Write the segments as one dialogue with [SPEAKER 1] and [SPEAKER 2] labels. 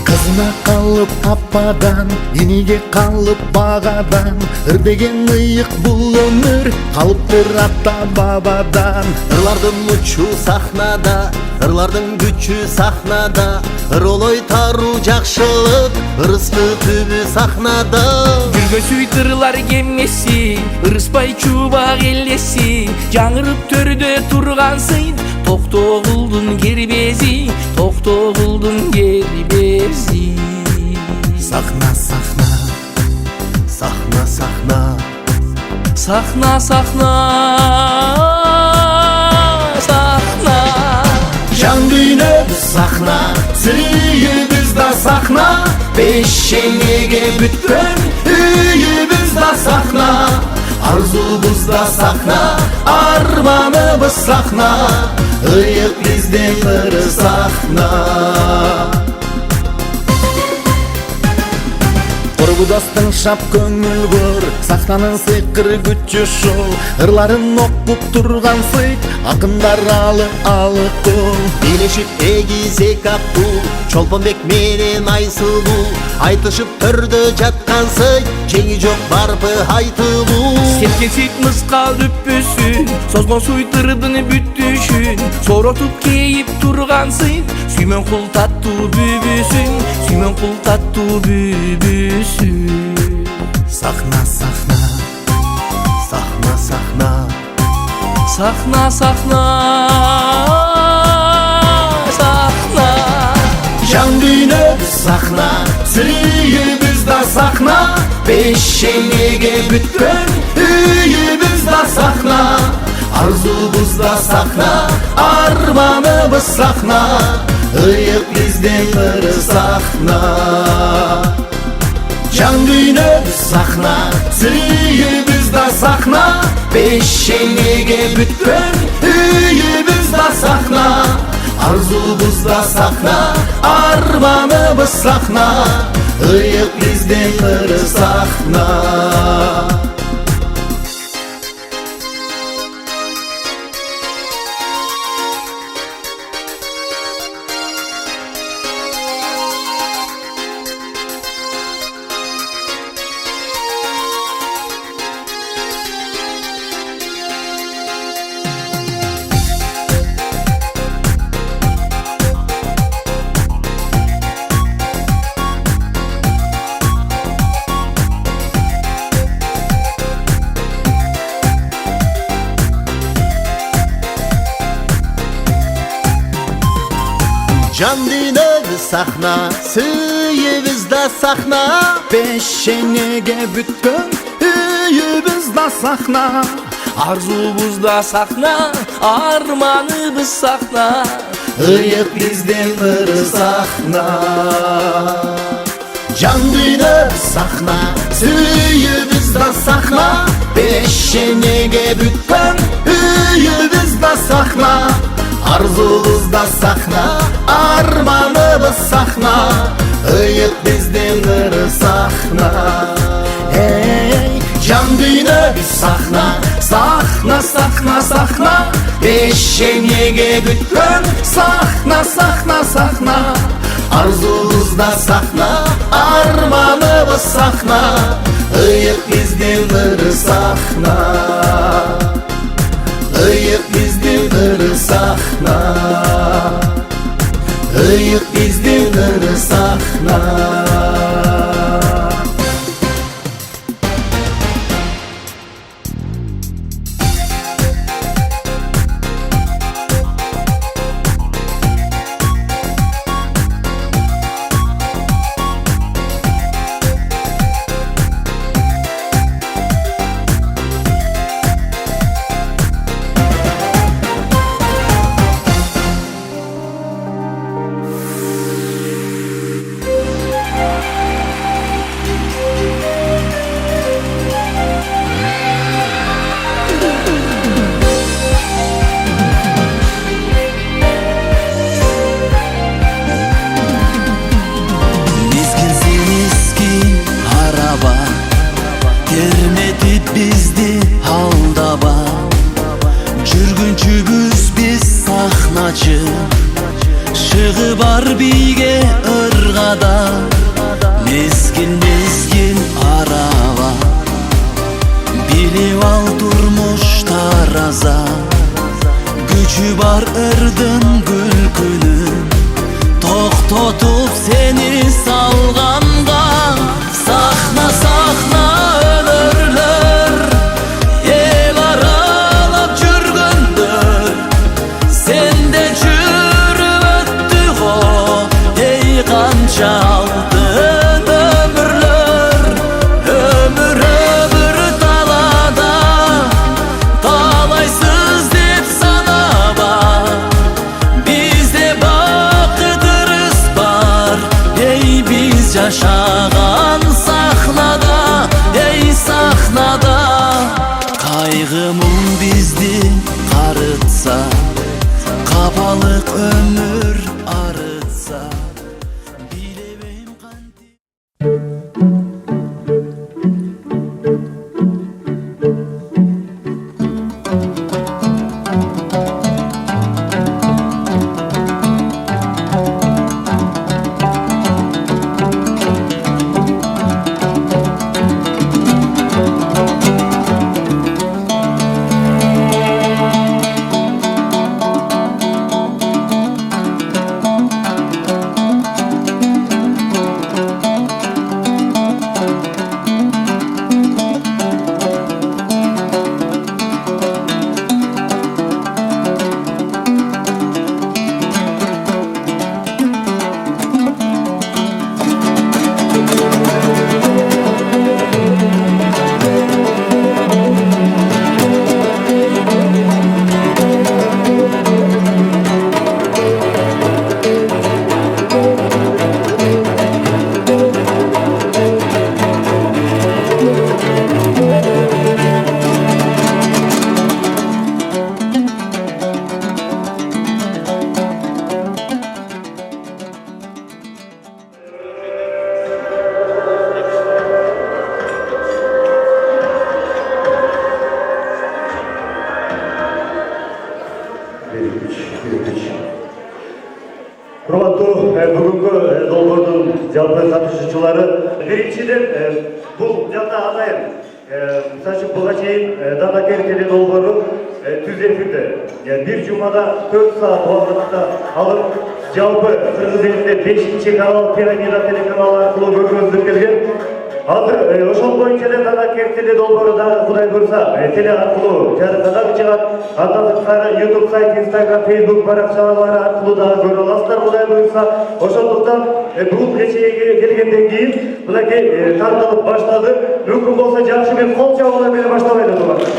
[SPEAKER 1] Кызына калып ападан, эниге калып багадан, ыр деген ыйык бул өмүр калыптыр ата бабадан.
[SPEAKER 2] Ырлардын учу сахнада, ырлардын күчү сахнада, ыролой таруу жакшылык, ырыскы түбү сахнада.
[SPEAKER 3] Жүргөсүй тырлар кемеси, ырыспай чубак элеси, жаңырып төрдө тургансың, токтогулдун кербези, токтогулдун кербези.
[SPEAKER 1] Сахна, сахна,
[SPEAKER 2] Сахна, сахна,
[SPEAKER 3] Сахна, сахна, сахна.
[SPEAKER 1] жан дүйнөбүз сахна, сүйүүбүз да сахна, пешенеге бүткөн үйүбүз да сахна, арзубуз да сахна, арманыбыз сахна, ыйык биздин ыры сахна. Коргудастың шап көңүл көр, сахнанын сыйкыры күчү ушул, ырларын окуп турган сыйк, акындар алы кол.
[SPEAKER 2] бийлешип эгизек аттуу, Чолпонбек менен Айсылуу, айтышып төрдө жаткансый, жеңи жок барпы айтылуу.
[SPEAKER 3] Серкесик мыскал дүппүсүн, созгон суйтырдын бүттүшүн, сооротуп кейип тургансың, сүймөн кул таттуу бүбүсүн, сүймөн кул таттуу бүбүсүн.
[SPEAKER 1] Сахна, сахна,
[SPEAKER 2] Сахна, сахна,
[SPEAKER 3] Сахна, сахна, сахна.
[SPEAKER 1] жан дүйнөбүз сахна, сүйүүбүз да сахна, пешенеге бүткөн үйүбүз да сахна, арзубуз да сахна, арманыбыз сахна, ыйык биздин ыры сахна. Жан дүйнөбүз сахна, сүйүүбүз да сахна, пешенеге бүткөн үйүбүз да сахна, арзубуз да сахна, арманыбыз сахна, ыйык биздин ыры сахна.
[SPEAKER 2] Жан дүйнөбүз сахна, сүйүүбүз да сахна,
[SPEAKER 1] Пешенеге бүткөн үйүбүз да сахна,
[SPEAKER 3] Арзубуз да сахна, арманыбыз сахна,
[SPEAKER 1] ыйык биздин ыры сахна. Жан дүйнөбүз сахна, сүйүүбүз да сахна, пешенеге бүткөн үйүбүз да сахна, арзубуз да сахна, арманыбыз сахна, ыйык биздин ыры сахна. Жан дүйнөбүз сахна, сахна, сахна, сахна, пешенеге бүткөн сахна, сахна, сахна, арзубуз да сахна, арманыбыз сахна, ыйык биздин ыры сахна, ыйык биздин ыры сахна, ыйык биздин ыры сахна.
[SPEAKER 3] Чыгы бар бийге ыргада, мезгил мезгил араба. Билип ал турмуш тараза, күчү бар ырдын күлкүнүн, токтотуп сени салганга. Сахна сахна өмүрлөр, эл аралап жүргөндөр, сенде жүрүп өттү го, эй канча алтын өмүрлөр. Өмүр өмүр талада, талайсыз деп санаба, бизде бакытыбыз бар, эй биз жашаган сахнада, эй сахнада. Кайгы муң бизди карытса, капалык өмүр арытса, билебейм кантип.
[SPEAKER 4] Урматтуу бүгүнкү долбоордун жалпы катышуучулары, биринчиден бул жакта атайын мисалы үчүн буга чейин Данакер теледолбоору түз эфирде бир жумада 4 саат убакытта алып, жалпы Кыргыз элинде 5-канал пирамида телеканалы аркылуу көргөзүлүп келген. Азыр ошол боюнча эле Данакер теледолбоору дагы Кудай буйрса теле аркылуу жарыкталып чыгат. Андан сырткары YouTube сайт, Instagram, Facebook баракчалары аркылуу дагы көрө аласыздар Кудай буйрса. Ошондуктан бул кечеге келгенден кийин мынакей тартылып баштады. Мүмкүн болсо жакшы бир кол чабуулар менен баштабайлы туугандар.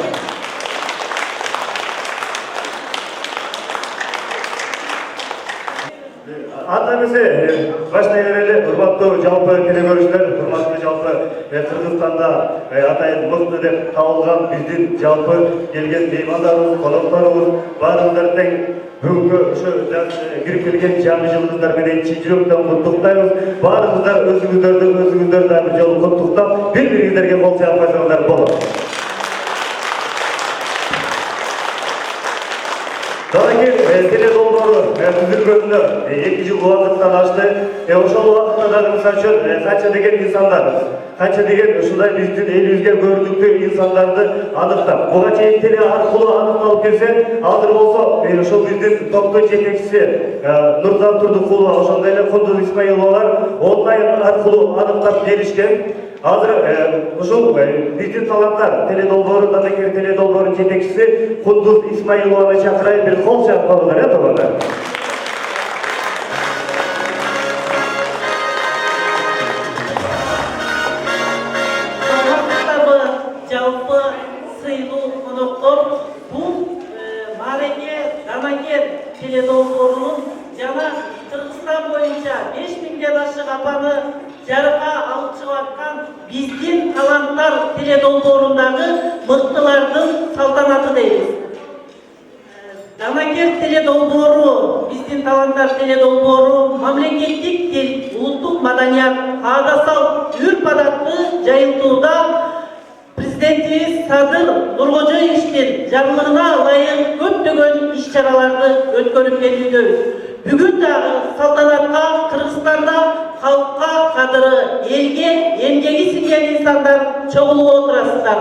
[SPEAKER 4] Анда эмесе баштай берели, урматтуу жалпы теле көрүүчүлөр, урматтуу жалпы Кыргызстанда атайын мыкты деп табылган биздин жалпы келген меймандарыбыз, конокторубуз, баарыңыздар тең бүгүнкү ошо кирип келген жаңы жылыңыздар менен чын жүрөктөн куттуктайбыз. Баарыңыздар өзүңүздөрдү дагы бир жолу куттуктап, бири-бириңиздерге кол чаап койсоңуздар болот. Данакер теледолбоору түзүлгөнүнө 2 жыл убакыттан ашты. Ошол убакытта дагы мисалы үчүн канча деген инсандар, канча деген ушундай биздин элибизге көрүнүктүү инсандарды аныктап, буга чейин теле аркылуу аныкталып келсе, азыр болсо ошол биздин топтун жетекчиси Нурзан Турдукулова, ошондой эле Кундуз Исмаиловалар онлайн аркылуу аныктап келишкен. Азыр ушул биздин таланттар теледолбоору, Данакер теледолбоорунун жетекчиси Кундуз Исмаилованы чакырайын, бир кол чаап коюңдар, туугандар.
[SPEAKER 5] Жалпы сыйлуу коноктор, бул маареке Данакер теледолбоорунун жана Кыргызстан боюнча 5000ден ашык апаны жарыка алып чыгып аткан биздин таланттар теледолбоорундагы мыктылардын салтанаты дейбиз. Данакер теледолбоору, биздин таланттар теледолбоору мамлекеттик тил, улуттук маданият, аада салт, үрп-адатты жайылтууда президентибиз Садыр Нуркожоевичтин жарлыгына ылайык көптөгөн иш-чараларды өткөрүп келүүдө. Бүгін дағы салтанатқа Қырғызстанда халыққа қадыры, елге емгегі сіңген инсандар чоғылып отырасыздар.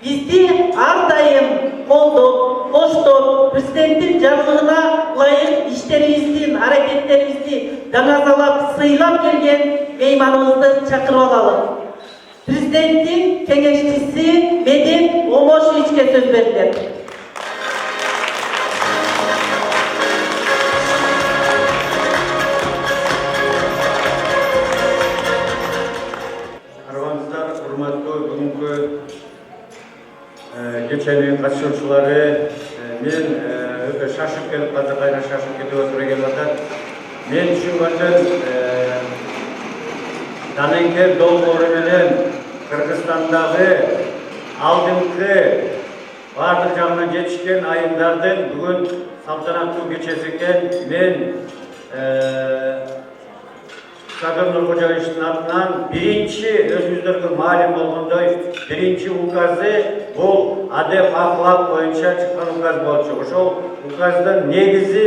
[SPEAKER 5] Бізді ардайым қолдап, қоштап, президенттің жарлығына лайық іштеріміздің, әрекеттерімізді даңазалап, сыйлап келген мейманымызды шақырып алалы. Президенттің кеңесшісі Медет Омошевичке сөз беріледі.
[SPEAKER 6] Арманыздар, урматтуу бүгүнкү кеченин катышуучулары, мен өтө шашып келип, азыр кайра шашып кетип отурген атат. Мен түшүнгөндөн Данеңкер долбоору менен Кыргызстандагы алдыңкы бардык жагынан жетишкен айымдардын бүгүн салтанаттуу кечеси экен. Мен Садыр Нуркожоевичтин атынан биринчи өзүңүздөргө маалым болгондой биринчи указы бул адеп ахлак боюнча чыккан указ болчу. Ошол указдын негизи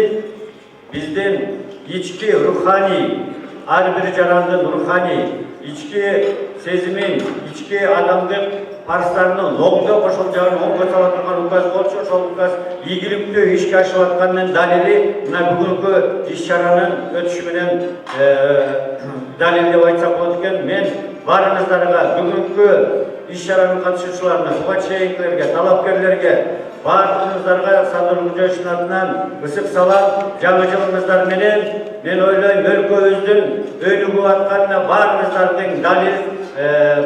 [SPEAKER 6] биздин ички руханий, ар бир жарандын руханий, ички сезимин, ички адамдык парстарынын оңдоп ошол жагын оңго сала турган указ болчу. Ошол указ ийгиликтүү ишке ашып аткандын далили мына бүгүнкү иш-чаранын өтүшү менен далил деп айтсак болот экен. Мен баарыңыздарга бүгүнкү иш-чаранын катышуучуларына, буга чейинкилерге, талапкерлерге, баардыгыңыздарга Садыр Нуркожоевичтин атынан ысык салам. Жаңы жылыңыздар менен мен ойлойм өлкөбүздүн өнүгүп атканына баарыңыздардын далил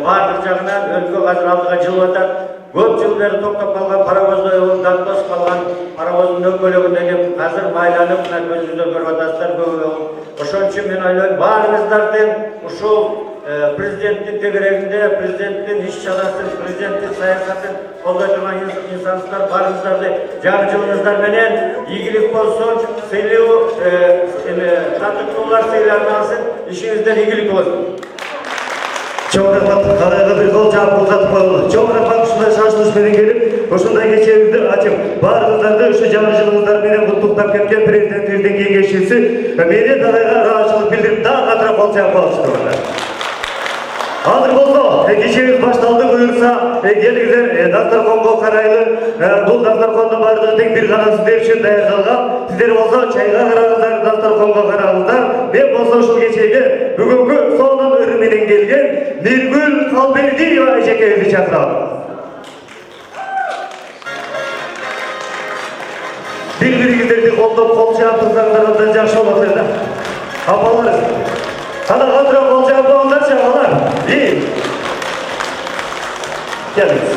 [SPEAKER 6] баардык жагынан өлкө азыр алдыга жылып атат. Көп жыл бери токтоп калган паровоздой болуп, даттос калган паровоздун өкөлөгүнө келип, азыр майланып, мына көзүңүздөр көрүп атасыздар көбү болуп. Ошон үчүн мен ойлойм баарыңыздардын ушул президенттин тегерегинде, президенттин иш-чарасын, президенттин саясатын колдой турган инсандар баарыңыздарды жаңы жылыңыздар менен ийгилик болсун, сыйлуу татыктуулар сыйларын алсын, ишиңиздер ийгилик болсун.
[SPEAKER 4] Чоң рахмат, кадайга бир кол жаап узатып коелу. Чоң рахмат ушундай шашылыш менен келип, ушундай кечебизди ачып, баарыңыздарды ушу жаңы жылыңыздар менен куттуктап кеткен президентибиздин кеңешчиси Медет агайга ыраазычылык билдирип, дагы катыраак кол жаап коелуңуздар. Азыр болсо, кечебиз башталды, буюрса, келиңиздер дасторконго карайлы. Бул дасторкондо баардыгы тең бир гана сиздер үчүн даярдалган. Сиздер болсо чайга караңыздар, дасторконго караңыздар. Мен болсо ушул кечеге бүгүнкү сонун ыры менен келген Ниргүл Калбердиева эжекебизди чакырабыз. Бири-бириңиздерди колдоп, кол жаап турсаңдар абдан жакшы болот эле. Апалар, кана катыраак кол жаап коюңдарчы апалар. Келиңиз.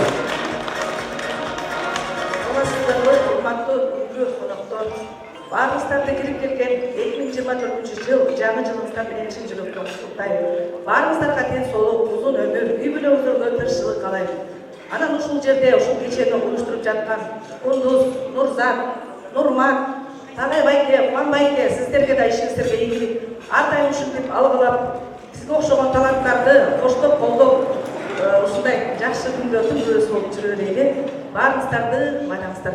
[SPEAKER 7] Саламатсыздарбы, урматтуу үйгө коноктор. Баарыңыздарды кирип келген 2024-жыл жаңы жылыңыздар менен чын жүрөктөн куттуктайм. Баарыңыздарга ден соолук, узун өмүр, үй бүлөңүздөргө тынччылык каалайм. Анан ушул жерде ушул кечени уюштуруп жаткан Кундуз, Нурзат, Нурмат, Тагай байке, Куан байке, сиздерге да ишиңиздерге ийгилик. Ар дайым ушинтип алгылап, сизге окшогон таланттарды коштоп, колдоп, ушундай жакшы күндөрдүн бирөөсү болуп жүрө берели. Баарыңыздарды байлаңыздар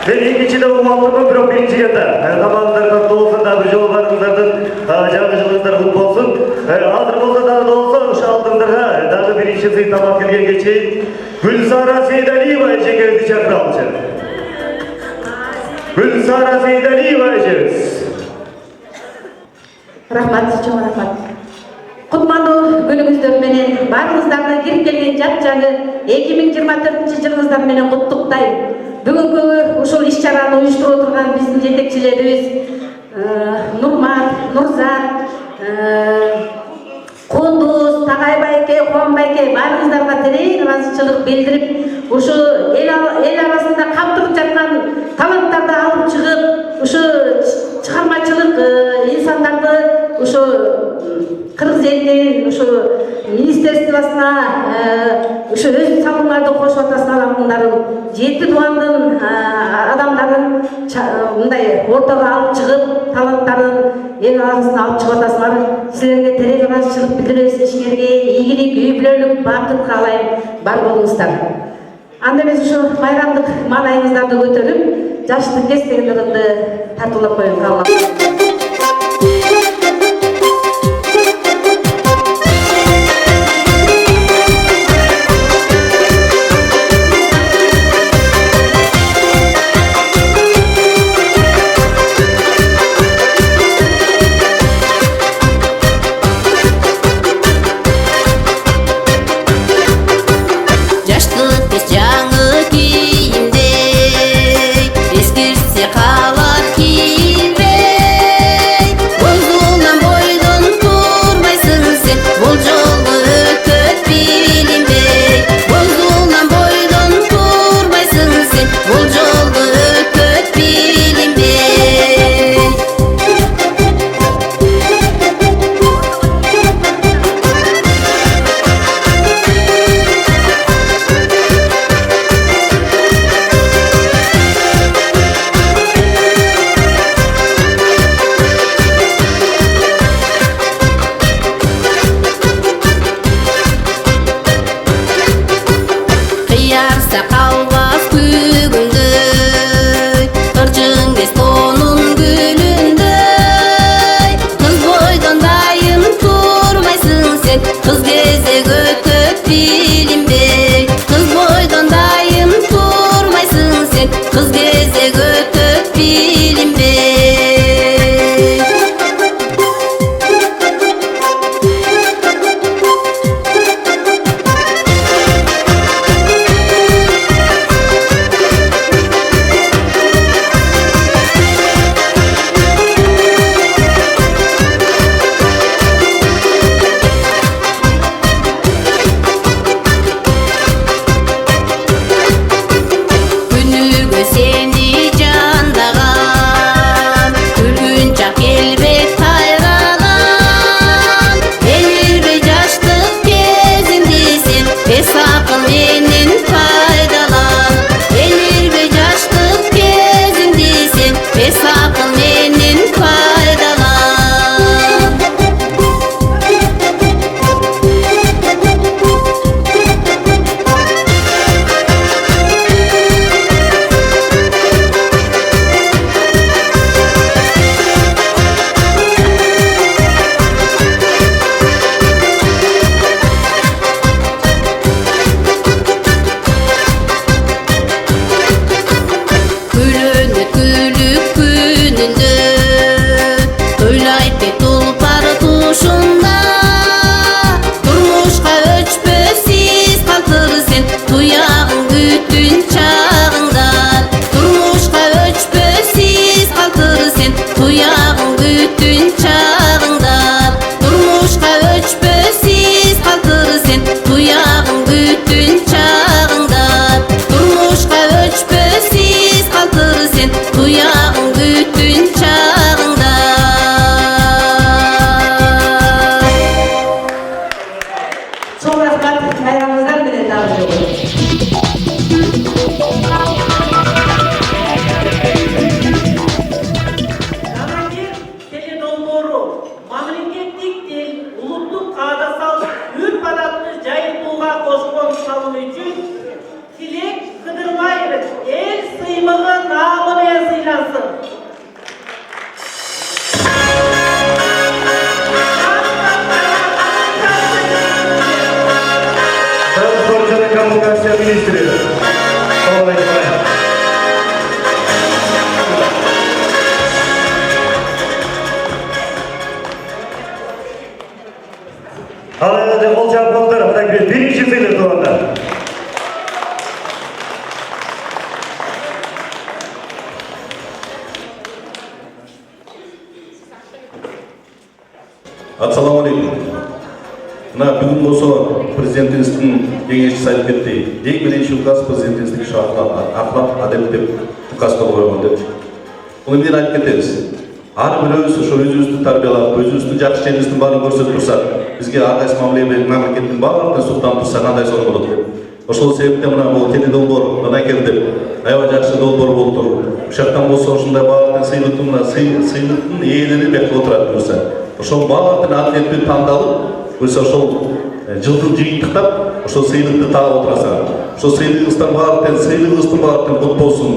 [SPEAKER 4] Мен екіншіде болмақтымын, бірақ бірінші келді. Тамағыңдар болсын да, бір жол барыңыздардың жаңа жылыңыздар құтты болсын. Алдыр болса дағы да болса, ұшы алдыңдарға дағы бірінші сый тамақ келгенге шейін Гүлсара Сейдалиева әжеңізді шақыра алшы. Гүлсара Сейдалиева әжеңіз.
[SPEAKER 5] Рахмат, чоң рахмат. Кутмандуу күнүңүздөр менен баарыңыздарды кирип келген жат жаңы 2024 жылыңыздар менен куттуктайм. Бүгүнкү ушул иш-чараны уюштуруп отурган биздин жетекчилерибиз Нурмат, Нурзат, Кундуз, Тагай байке, Кубан байке баарыңыздарга терең ыраазычылык билдирип, ушу эл арасында камтырып жаткан таланттарды алып чыгып, ушу чыгармачылык инсандарды ушу кыргыз элинин ушу министерствосуна ушу өз салымдарды кошуп атасыңардын жети тубандын адамдарын мындай ортого алып чыгып таланттарын эл арасына алып чыгып атасыңар. Силерге терең ыраазычылык билдиребиз. Ишиңерге ийгилик, үй бүлөлүк бакыт каалайм. Бар болуңуздар. Анда эмес ушу майрамдык маанайыңыздарды көтөрүп, жаштык кестегиңерди тартуулап коюңуз каалайм.
[SPEAKER 8] кошкон салуу үчүн Тилек Кыдырбаев эл сыймыгы
[SPEAKER 4] министри. Al endi qo'l chapmoqlar, birinchi sыйлык tuğanda.
[SPEAKER 8] Ассалаумағалейкум. Мына бүгін осы президентіміздің кеңесшісі айтып кетті. Ең бірінші указ президентіміздің ақылап әдеп деп указға қойған деп. Оны мен айтып кетеміз. Әрбір өзімізді тәрбиелеп, өзіміздің жақсы жеріміздің барын көрсетіп тұрсақ, бізге әрқайсы мемлекеттің барлығын сұқтан тұрса қандай соны болады. Ошол себептен мына бұл теледолбор мына келді. Аябай жақсы долбор болып тұр. Ошақтан болса ошындай барлықтың сыйлықтың иелері бекіп отырады болса. Ошол барлықтың әділетпен таңдалып, болса ошол жылдың жиынтықтап, ошол сыйлықты тағып отырасың. Ошол сыйлығыңыздың барлықтың құт болсын.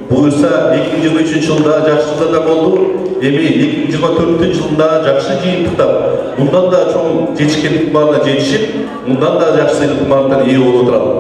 [SPEAKER 8] Бұйырса 2023 жылда жақсы жылда да болды, эми 2024 жылда жақсы жиынтықтап, мұндан да чоң жетишкендік барына жетишип, мұндан да жақсы сыйлықтың барына ие болып отырады.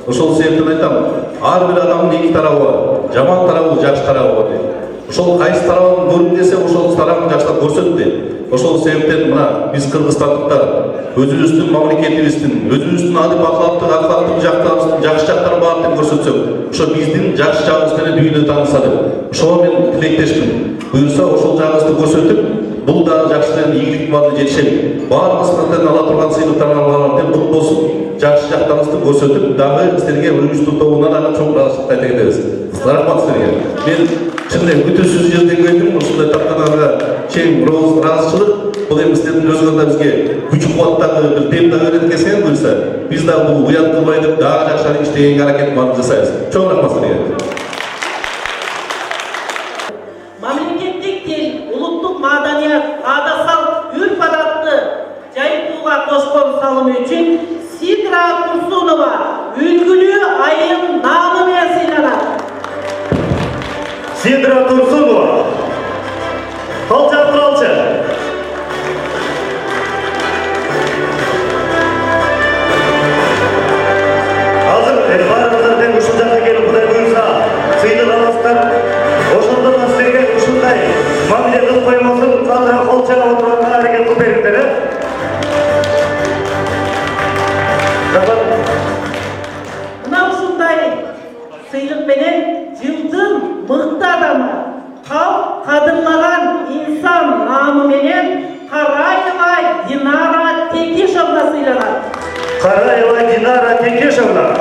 [SPEAKER 8] Ошол себептен айтам, әрбір адамның екі тарабы бар, жаман тарабы, жақсы тарабы бар дейт. Ошол кайсы тарабын көрүн десе, ошол тарабын жакшылап көрсөттү. Ошол себептен мына биз кыргызстандыктар өзүбүздүн мамлекетибиздин, өзүбүздүн акылаттык жакшы жактарын баарын көрсөтсөк, ошо биздин жакшы жагыбыз менен дүйнө таанылса деп. Ошого мен тилектешмин. Буюрса ошол жагыбызды көрсөтүп, бул да жакшы менен ийгиликтин баарына жетишели. Баарыбыздан ала турган сыйлыктарга баарынан кут болсун. Жакшы жактарыбызды көрсөтүп, дагы силерге уюштуу тобунан ага чоң ыраазычылык айта кетебиз. Рахмат силерге. Мен чынында күтүүсүз жерден келдим, ушундай тактанага чең ыраазычылык. Бул эми силердин өзүңөр да бизге күч кубаттагы бир дем да берет экенсиң буюрса, биз да бул уят кылбай деп дагы жакшыраак иштегенге аракет баарын жасайбыз. Чоң рахмат силерге.
[SPEAKER 9] Мамлекеттик тил, улуттук маданият, ада салт, үрп-адатты жайылтууга кошкон салымы үчүн Сидра Турсунова үлгүлүү айым наамы менен сыйланат.
[SPEAKER 4] Сидра Турсунова. Калча. Азыр баарыңыздар тең ушул жакка келип Кудай буйрса, сыйлык аласыздар. Ошондо да силерге ушундай мамиле кылып коймосун, калча кол чаап отурганга аракет кылып бериңиздер,
[SPEAKER 9] Мына ушундай сыйлык менен жылдын мыкты адамы, калк кадырлаган инсан наамы менен Караева Динара Текешовна сыйланат.
[SPEAKER 4] Караева Динара Текешовна.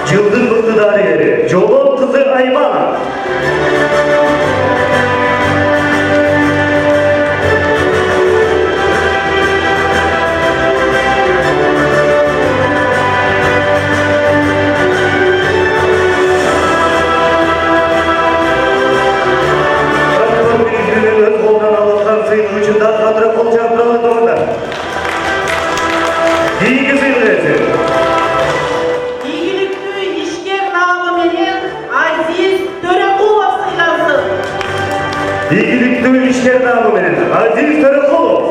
[SPEAKER 4] Жылдын мыкты дарыгери Жолон кызы Аймана. Өз колунан алынган сыйын үчүн дагы катыраак кол чаап турган. Ийги сыйлык. İlgiliktүү ишкер наамы менен Азиз Төрөкулов.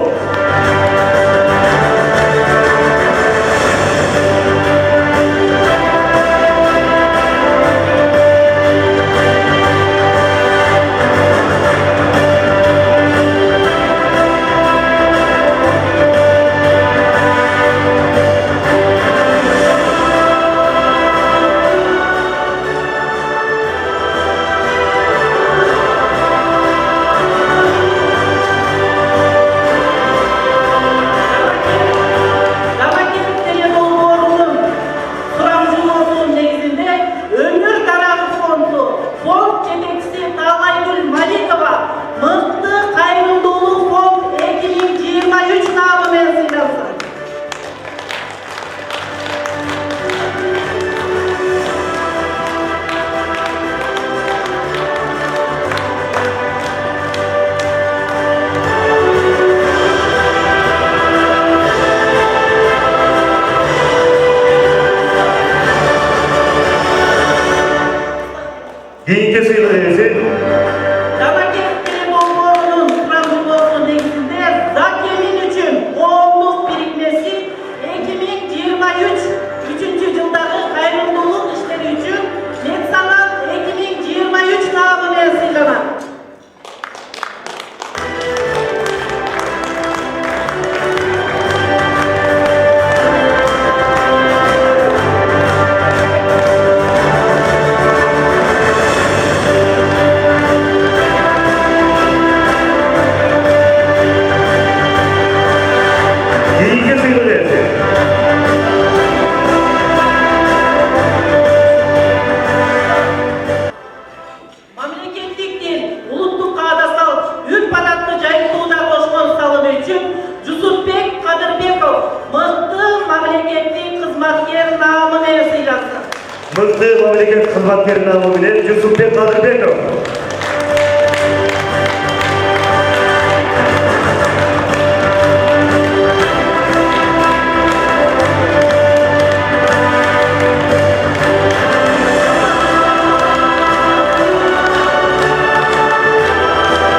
[SPEAKER 9] üçün Jusupbek Kadırбеков mıқты mamleketlik hizmetker namı menен sıylasın.
[SPEAKER 4] Mıқты мамлекет кызматкери намы менен Жусупбек Кадырбеков.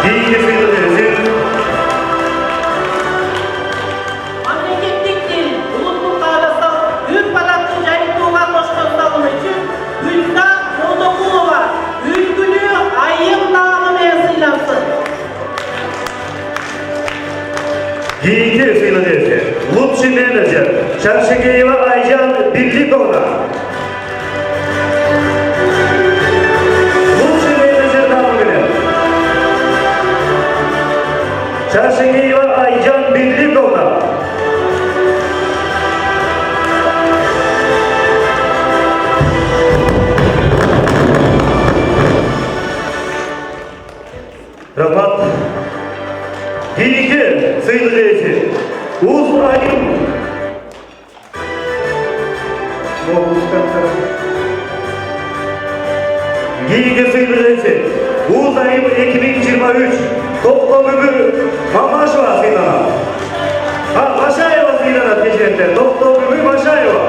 [SPEAKER 4] Кейінгі сыйлық бересің.
[SPEAKER 9] Mamleketlik dil, ulуттук кааласа үн палаттын жайылтууга кошкон салымы үчүн Гүлзат Молдокулова үлгүлүү айым наамы менен сыйлансын.
[SPEAKER 4] Кейінгі сыйлық бересің. Лучший менеджер Шаршекеева Айжан Бирликовна. Лучший менеджер намы менен Шаршекеева Айжан Бирликовна. Рахмат. Кейінгі сыйлық иесі Уз Айым. Кейінгі сыйлық иесі Уз Айым 2023 Тоқтомүмүр Мамашева сыйланат. Машаева сыйланат кешірімдер. Тоқтомүмүр Машаева.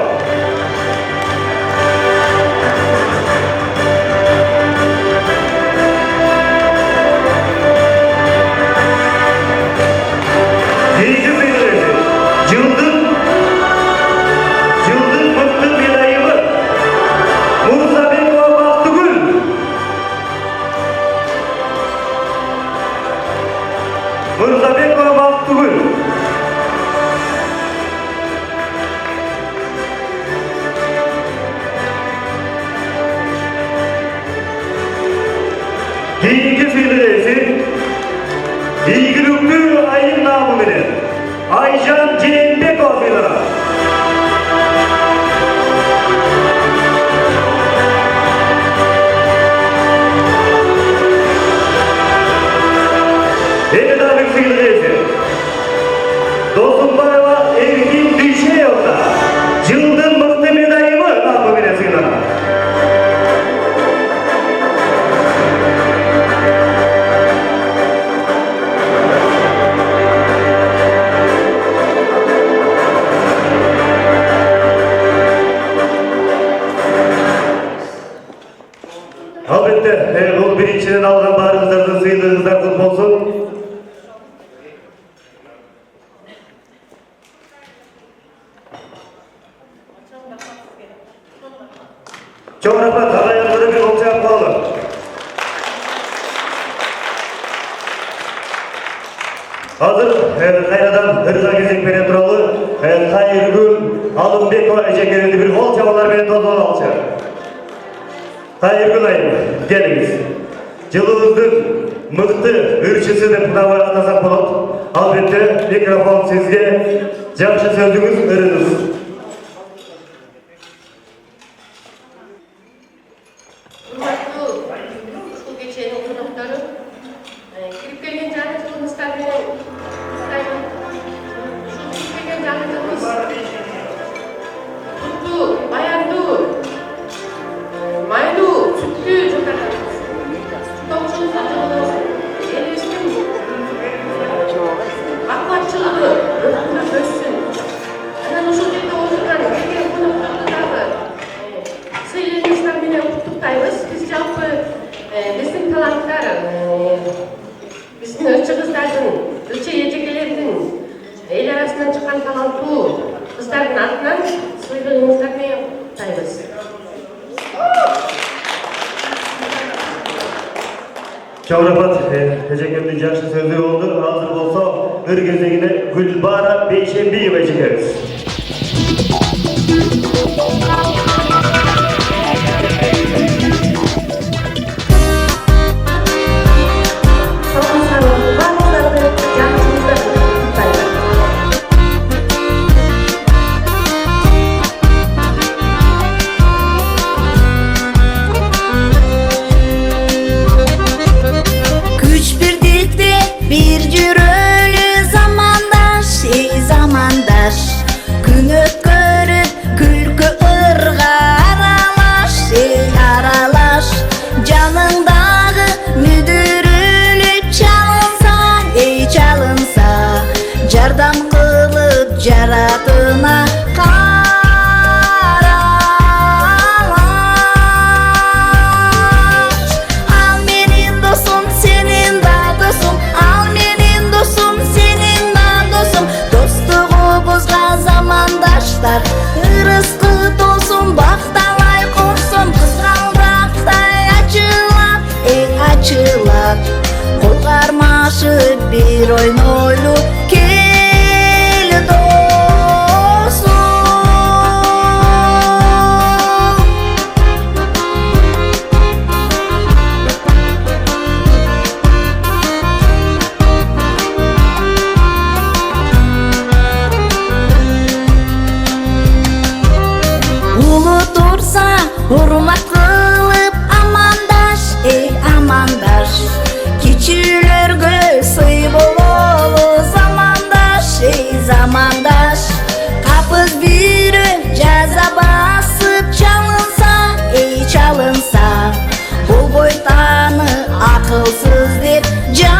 [SPEAKER 4] Кейінгі сыйлық иесі жылдың мықты медайымы Мурзабекова Бактыгүл. Мурзабекова Бактыгүл. Кейінгі сыйлық иесі игілікті айым намы менен Айжан Жээнбекова сыйланат. Эдадабек сыйлық иесі Досымбаева Эркин Дүйшеевна жылдың мықты медайымы намы менен сыйланат. Албетте, бұл біріншіден алған барыңыздардың сыйлығыңыздар құт болсын. Чоң рахмат, ағайындары бір олжақ болы. Hazır kaynadan hırza gezek beni turalı Kayırgül Alınbekova ejekerinde bir ol çabalar beni tozunu alacak. Kayırgül ayım, geliniz. Жылыбыздын мыкты үрчүсү деп давай атасак болот. Албетте микрофон сизге. Жакшы сөзүңүз өрүңүз.
[SPEAKER 10] Ушул кеченин коноктору кирип келген жаңы жылыбыздар менен куттайбын. Ушул кирип келген жаңы жылыбыз туттуу, баяндуу, майлуу, сүттүү жылдар. Elibizin aklatçılığı öksün. Ana uşul жерде отырган келген конокторду дагы сыйлыгыңыздар менен куттуктайбыз. Биз жалпы биздин таланттар, биздин ырчы кыздардын, ырчы эжекелердин эл арасынан чыккан таланттуу кыздардын атынан сыйлыгыңыздар менен куттуктайбыз.
[SPEAKER 4] Чоң рахмат, эжекемдин жакшы сөзү болду. Азыр болсо ыр кезегине Гүлбара Бейшембиева эжекебиз.
[SPEAKER 11] Güç birlikte bir cürölü zamanda karmaşık bir oynoylu kel dostum. Ulu dursa hurmat kılıp amandaş, ey amandaş. Kiçilerge sый bololu zamandaş, ey zamandaş. Kapız biri jaza basıp çalınsa, ey çalınsa. Bu boytanı akılsız dep jamandaş.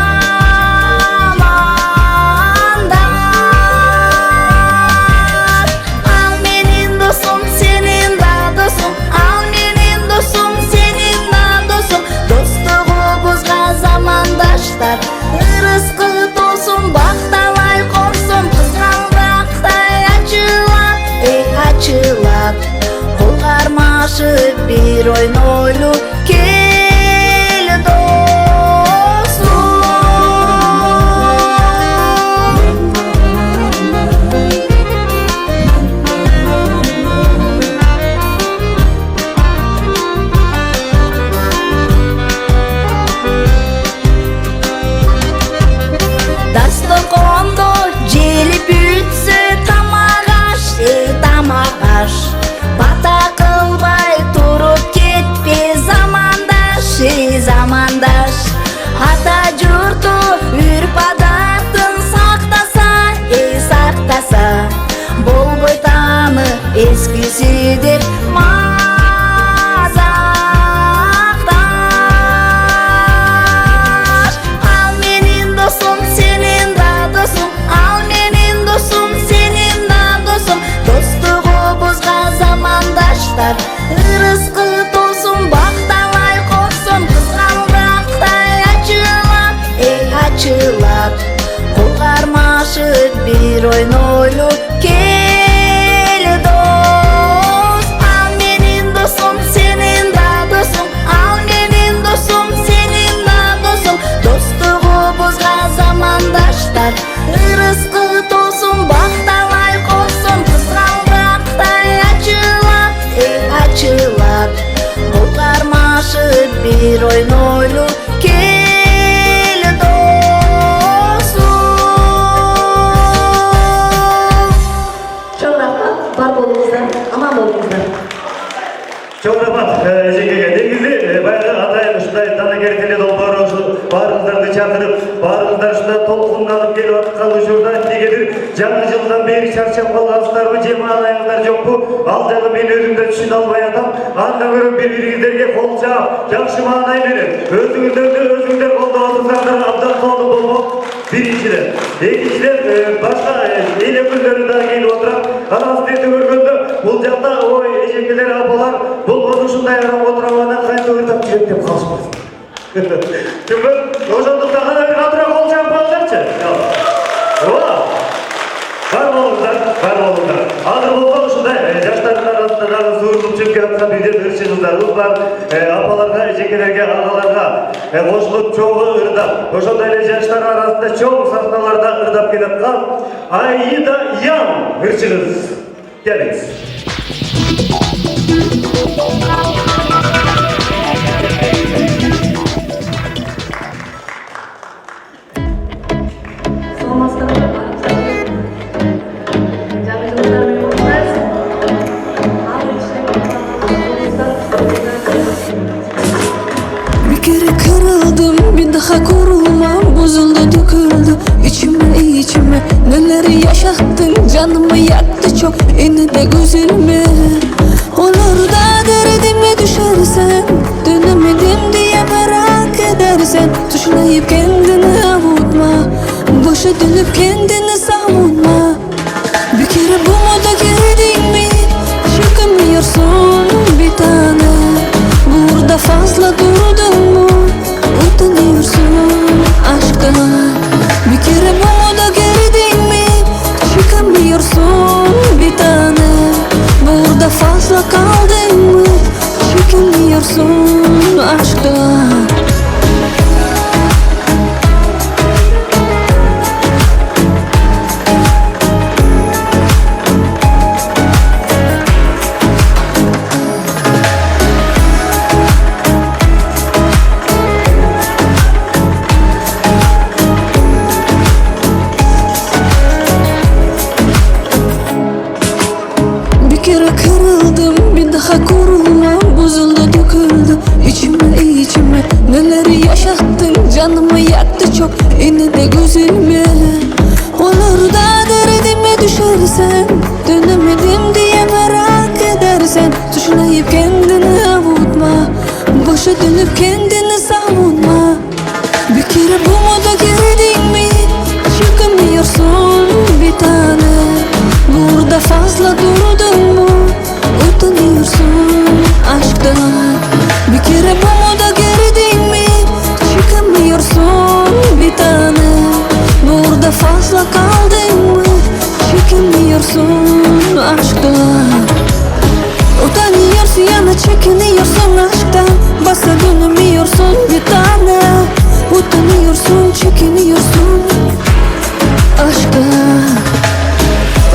[SPEAKER 11] Al menin dostum, senin da dostum. Al menin dostum, senin da dostum. Dostluğumuzga zamandaşlar ırıskı olsun, baktalay korsun. Kızgandakтай açılat, ey açılat. Kol karmaşık bir oynoylu kel dostum. Dasturxonda jelip ütse tamagaş, ey tamagaş. Bata kılbay turup ketpe zamandaş, ey zamandaş. Ata jurtu үрп адатын сактаса, ey сактаса. Бул бойтаны эскиси деп мазакташ. Ал менин досум, сенин да досум. Ал менин досум, сенин да досум. Достугубузга замандаштар ырыскы толсун, бакталай корсун. Кызгандактай ачылат, эй ачылат. Кол кармашык bir oynoylu kel dost. Al menin dostum, senin da dostum. Al menin dostum, senin da dostum. Dostluğumuzga zamandaşlar ırıskı dolsun, baktalay korsun. Kızgandakтай açılat, ey açılat. Kol karmaşık bir oynoylu kel dostum.
[SPEAKER 5] Çok rahmat, var bolunuzlar, aman bolunuzlar.
[SPEAKER 4] Çok rahmat Ejekеге. Негизи баягы атайын ушундай данагер теле долбоору баарыңыздарды чакырып, баарыңыздар ушундай толкунданып келип аткан учурда эмнегедир жаңы жылдан бери чарчап калгансыздарбы, же маанайыңыздар жокпу? Ал жагы мен өзүм да түшүнө албай атам. Андан көрө бири-бириңиздерге кол чаап, жакшы маанай менен өзүңүздөр колдоп отурсаңдар абдан сонун болмок. Биринчиден. Экинчиден башка эл өкүлдөрү да келип отурат. Анан сиздерди көргөндө бул жакта ой эжекелер апалар болбосо ушундай арам отурабадан кайсы өртөп жүрөт деп калышпасын. Түбү ошондуктан гана бир катыра кол чаап коюңдарчы. Ооба. Бар болуңуздар, бар болуңдар. Азыр болсо ушундай жаштардын арасында дагы сууруп чыгып жаткан биздин ырчы кыздарыбыз бар. Апаларга, эжекелерге, агаларга кошулуп чогуу ырдап, ошондой эле жаштар арасында чоң сахналарда ырдап келаткан Аида Ян ырчы кыз. Келиңиз.
[SPEAKER 12] Bir kere kırıldım, bir daha kurulmam. Bozuldu, döküldü içime neleri yaşattın, canımı yaktı çok. Yine de gözüme olur da derdime düşersen, dönemedim diye merak edersen. Suçlayıp kendini avutma, boşa dönüp kendini savunma. Bir kere bu moda girdin mi, çıkamıyorsun bir tane. Burada fazla durdun mu, utanıyorsun aşkına. Bir kere bu moda girdin mi, çıkamıyorsun bir tane. Burada fazla kaldın mı, çekemiyorsun aşkına. canımı yaktı çok. Yine de güzelme. Olur da derdime düşersen, dönemedim diye merak edersen, suçlayıp kendini avutma, boşa dönüp kendini savunma. Bir kere bu moda girdin mi, çıkamıyorsun bir tane. Burada fazla durdun mu, utanıyorsun aşktan. Bir kere bu moda girdin mi, çıkamıyorsun bir tane. Burada fazla kaldın mı, çekemiyorsun aşktan. Utanıyorsun yana çekiniyorsun aşktan. Basa dönemiyorsun bir tane. Utanıyorsun çekiniyorsun aşktan.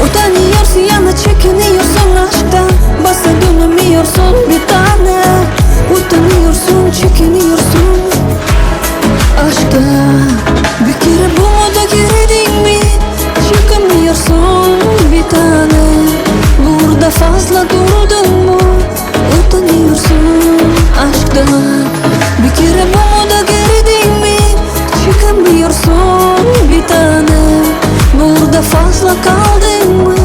[SPEAKER 12] Utanıyorsun yana çekiniyorsun aşktan. Basa dönemiyorsun bir tane. Utanıyorsun çekiniyorsun aşktan. Bir kere bu moda girdin mi, çıkamıyorsun bir tane. Burada fazla durdun mu, utanıyorsun aşktan. Bir kere bu moda girdin mi, çıkamıyorsun bir tane. Burada fazla kaldın mı,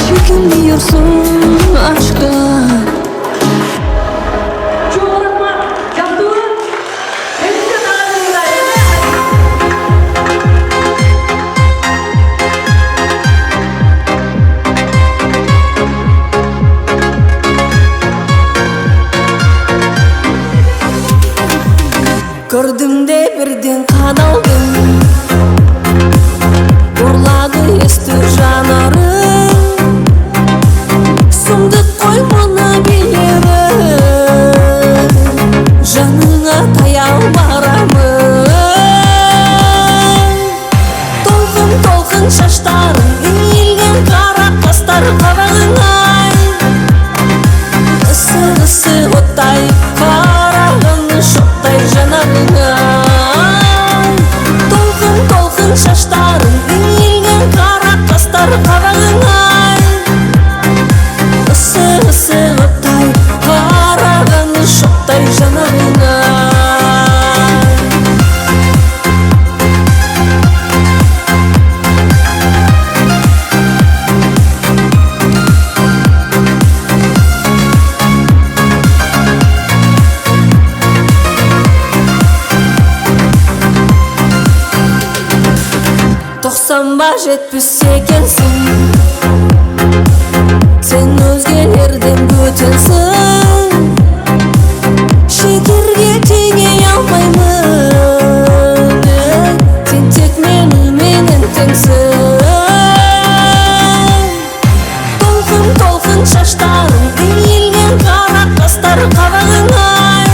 [SPEAKER 12] çekemiyorsun aşktan. Gördüm de birden kadaldım, urladı esti janarım. Sımdık koymana bilirim, janına tayal baramın. Dolgun dolgun şaştarım, eğilgen kara kastar kavağınay. Isı ısı otay karağın şoktay janarına. Dolgun dolgun şaştarım, eğilgen kara kastar kavağınay. Isı ısı otay karağın şoktay janarına. Doksanba жетпіс екенсің, sen өзгелерден бөтенсің. Шекерге теңей алмаймын, сен тек менімен теңсің. Толқын толқын шаштарың, eğilgen қара қастар қабағыңай.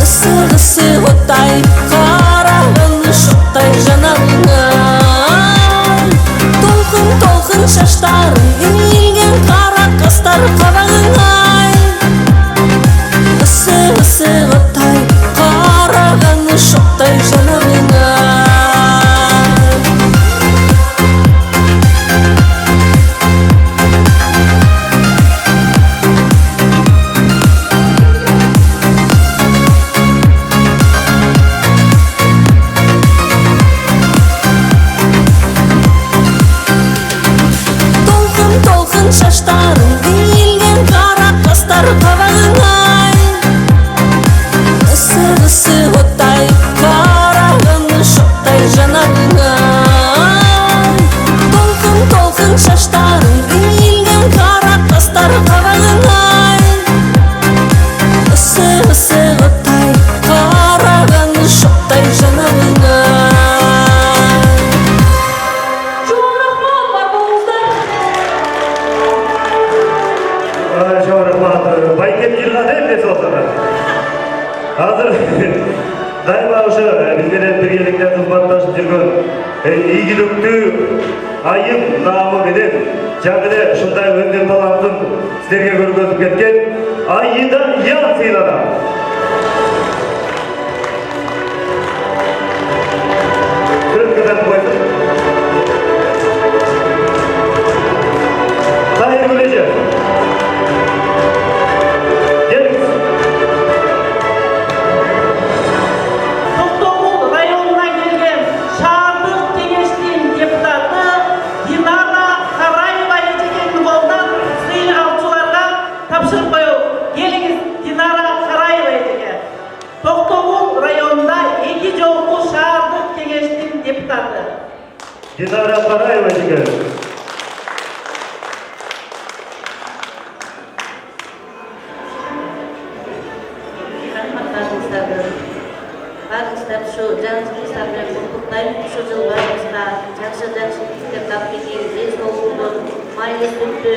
[SPEAKER 12] Ысы ысы оттай қарағын шоқтай жанарыңа. Толқын толқын шаштарың, eğilgen қара қастар қабағыңай. Ысы ысы оттай қарағын шоқтай жанарыңа. Şaştarım, eğilgen kara kastar kavağınay. Isı ısı otay karağın şoktay janarına. Dolgun dolgun şaştarım, eğilgen kara kastar kavağınay. Isı ısı otay karağın şoktay janarına.
[SPEAKER 4] Байкет жырғаны емес олсана. Hazır дайыма ошо биздерден биргеликте кызматташып жүргөн ийгиликтүү айым наамы менен жаңы эле ушундай өнөр талантын силерге көргөзүп кеткен Айда Ян сыйланат. Tahir Gülece. Gelin.
[SPEAKER 9] Тоқтоқ
[SPEAKER 4] Динара Параева жігер.
[SPEAKER 5] Барлықтар şu жаңы жылыңыздар менен құттықтаймын. Şu жыл барыңызға жақсы тілектер таппеген, денсаулығын, майлы сүтті,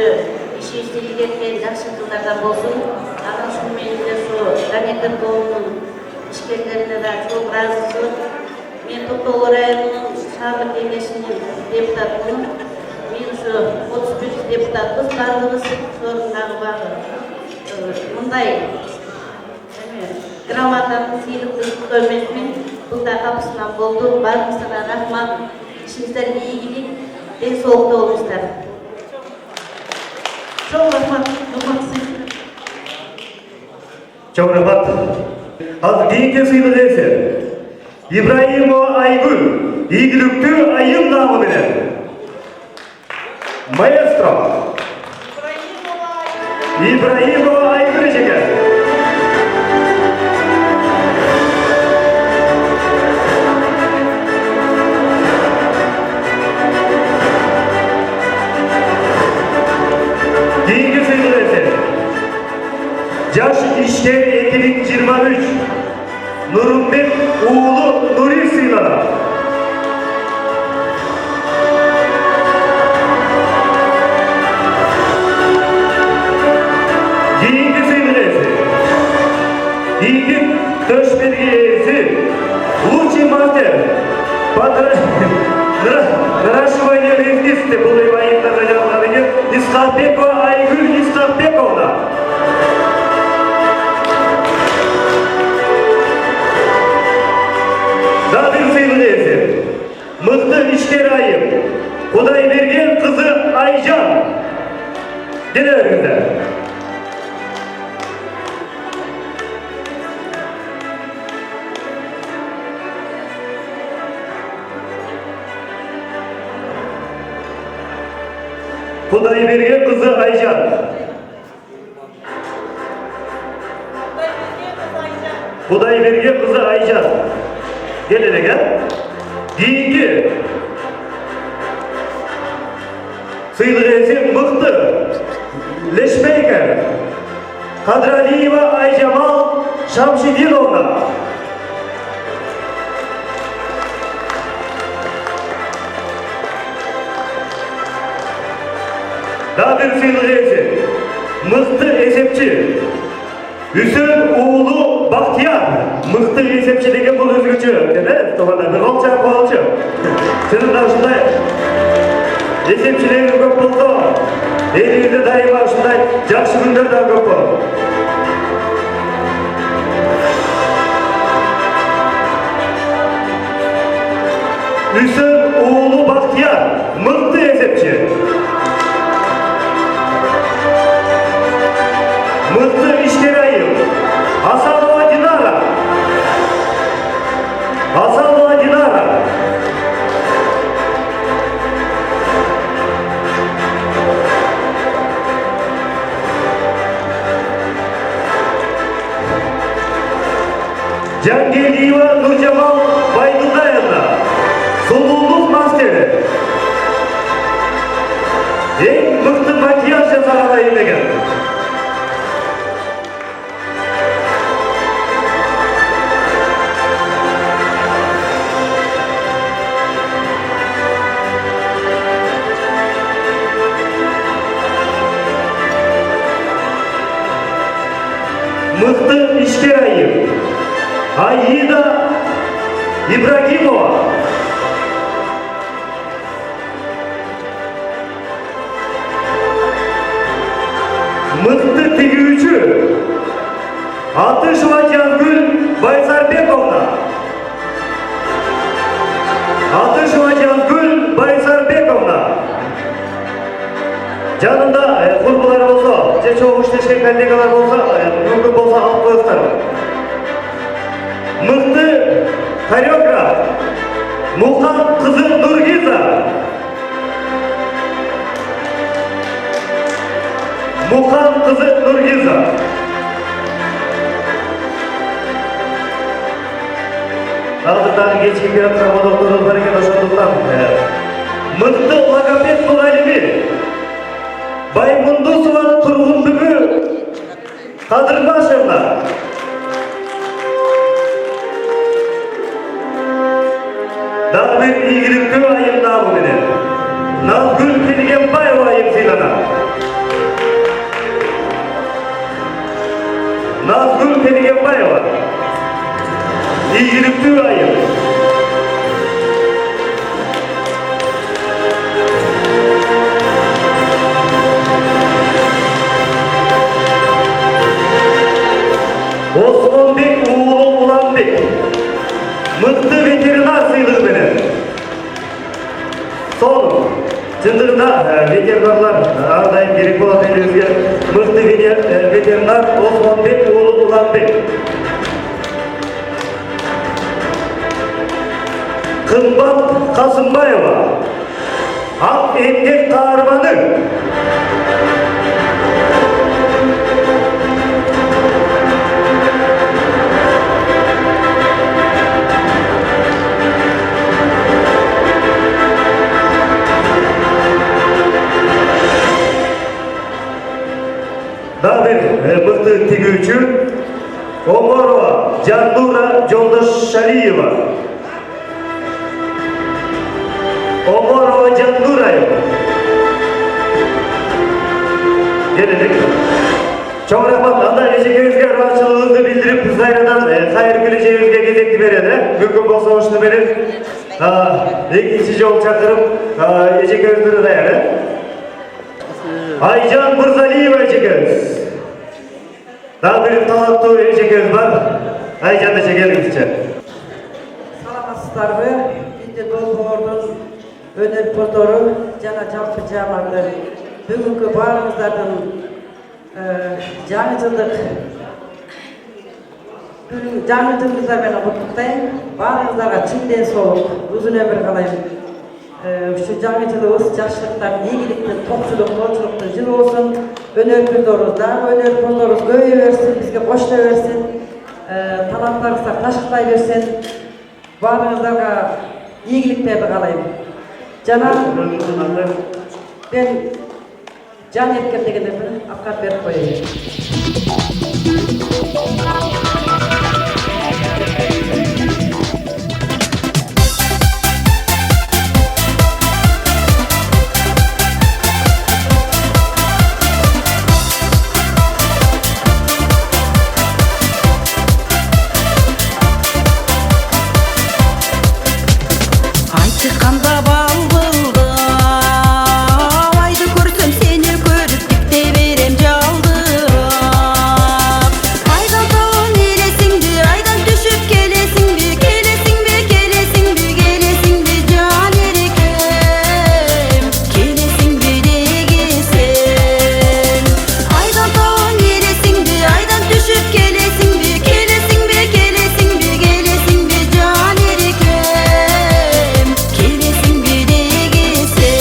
[SPEAKER 5] іші істеліп кеткен жақсы жылдардан болсын. Ана шынымен де şu Ганекер тобының ішкерлеріне де çok разысыз. Мен Тоқтоғыр районының шағын кеңесінің депутатымын. Мен şu 35 депутатпыз, барлығымыз сорындағы бағы. Мұндай грамотаны сыйлықты көрмесімен бұл да қапысынан болды. Барыңызға рахмат. İşinizler игілік, денсаулықта болыңыздар.
[SPEAKER 9] Çok rahmat.
[SPEAKER 4] Çok rahmat. Az кейінгі сыйлық есі. Ибраимова Айгүл, игілікті айым намы менен. Маэстро. Ибраимова Айгүл жеке. Кейінгі сыйлық есі. Жаш işker 2023. Nurulbek oğlu Nuri Sıylara. Кейінгі сыйлық есі. Игілік төшбергесі. Лучший мастер. Наращивание лестницы бұл айыптарға жағылады. Исхақбекова Айгүл Исхақбековна. Дабір сыйлық есі. Мықты ішкер айып. Құдай берген қызы Айжан. Келе өріңіздер. Құдай берген қызы Айжан. Құдай берген қызы Айжан. Gelenek ha? Кейінгі сыйлық есі мықты Лешмейкер Қадралиева Айжамал Шамшидиновна. Дабір сыйлық есі мықты есепші Үсен оğlu Бақтияр, мықты есепші деген бұл өзгөчө. Тоғанда бір қолчақ қолчы. Сіздің дашындай есепшілерің көп болса, еліңізде дайыма ұшындай жақсы күндер да көп бол. Үсен оğlu Бақтияр, мықты есепші. Mıhtı işleri ayım. Hasanova Dinara. Hasanova Dinara. Cangelieva Nurcemal Baydılgayevna. Soluluk masteri. En mıhtı makyaj yazarına eylegen. Mıhtı işker ayı Aida İbrahimova. Mıhtı tigücü Atışva Cangül Baysarbekovna. Atışva Cangül Baysarbekovna. Жанында футболдар болса, же чоң иштешкен коллегалар болса, мүмкін болса алып қойыңыздар. Мықты хореограф Мухан қызы Нургиза. Мухан қызы Нургиза. Алдыдағы кешкен келе жатқан қонақтарымыз бар екен, ошондуктан мыкты логопед мұғалімі Баймұндосова тұрғындығы Қадырбашевна. Дағы бір игілікті айым набы менен Назгүл Келгенбаева айым сыйлана. Назгүл Келгенбаева игілікті айым. Осмонбек уылы Уланбек мықты ветеринар сыйлығы менен. Сол шындығында ветеринарлар ардайым керек болады елімізге. Мықты ветеринар Осмонбек уылы Уланбек. Қымбат Қасымбаева ақ емгек қahарманы. Daha bir mıhtı tigücü Omorova Canlura Joldaşaliyeva. Omorova Canlura'ya geledik. Çok rahmat. Anda eşekimizge rahatçılığınızı bildirip Zayradan hayır güleceğimizge gezekti veredi. Mümkün bolsa hoşunu verip ikinci yol çakırıp eşekimizleri dayanı. Aycan Burzaliyeва eşekimiz. Daha bir talatlı eşekimiz var. Aycan eşekimizce.
[SPEAKER 7] Саламатсыздарбы? Бизде Долбоордун өнөр продору жана жалпы жааматы бүгүнкү баарыңыздардын жаңы жылдык менен куттуктайм. Баарыңыздарга чын ден соолук, узун өмүр каалайм. Ушу жаңы жылыбыз жакшылыктан, ийгиликтин, топчулук, молчулуктун жылы болсун. Өнөрпөндөрүбүз көбөйө берсин, бизге кошула берсин. Таланттарыңыздар ташкылай берсин. Баарыңыздарга ийгиликтерди каалайм. Жана мен жан эркем дегенде бир апкат берип коеюн.
[SPEAKER 11] Айтқанда балбылды, айды көрсем сені көріп тікте берем жалдап. Айдан тауын елесің бе, айдан түшіп келесің бе, келесің бе, келесің бе, келесің бе жан ерекем, келесің бе дегесен. Айдан тауын елесің бе, айдан түшіп келесің бе, келесің бе, келесің бе, келесің бе жан ерекем, келесің бе дегесен.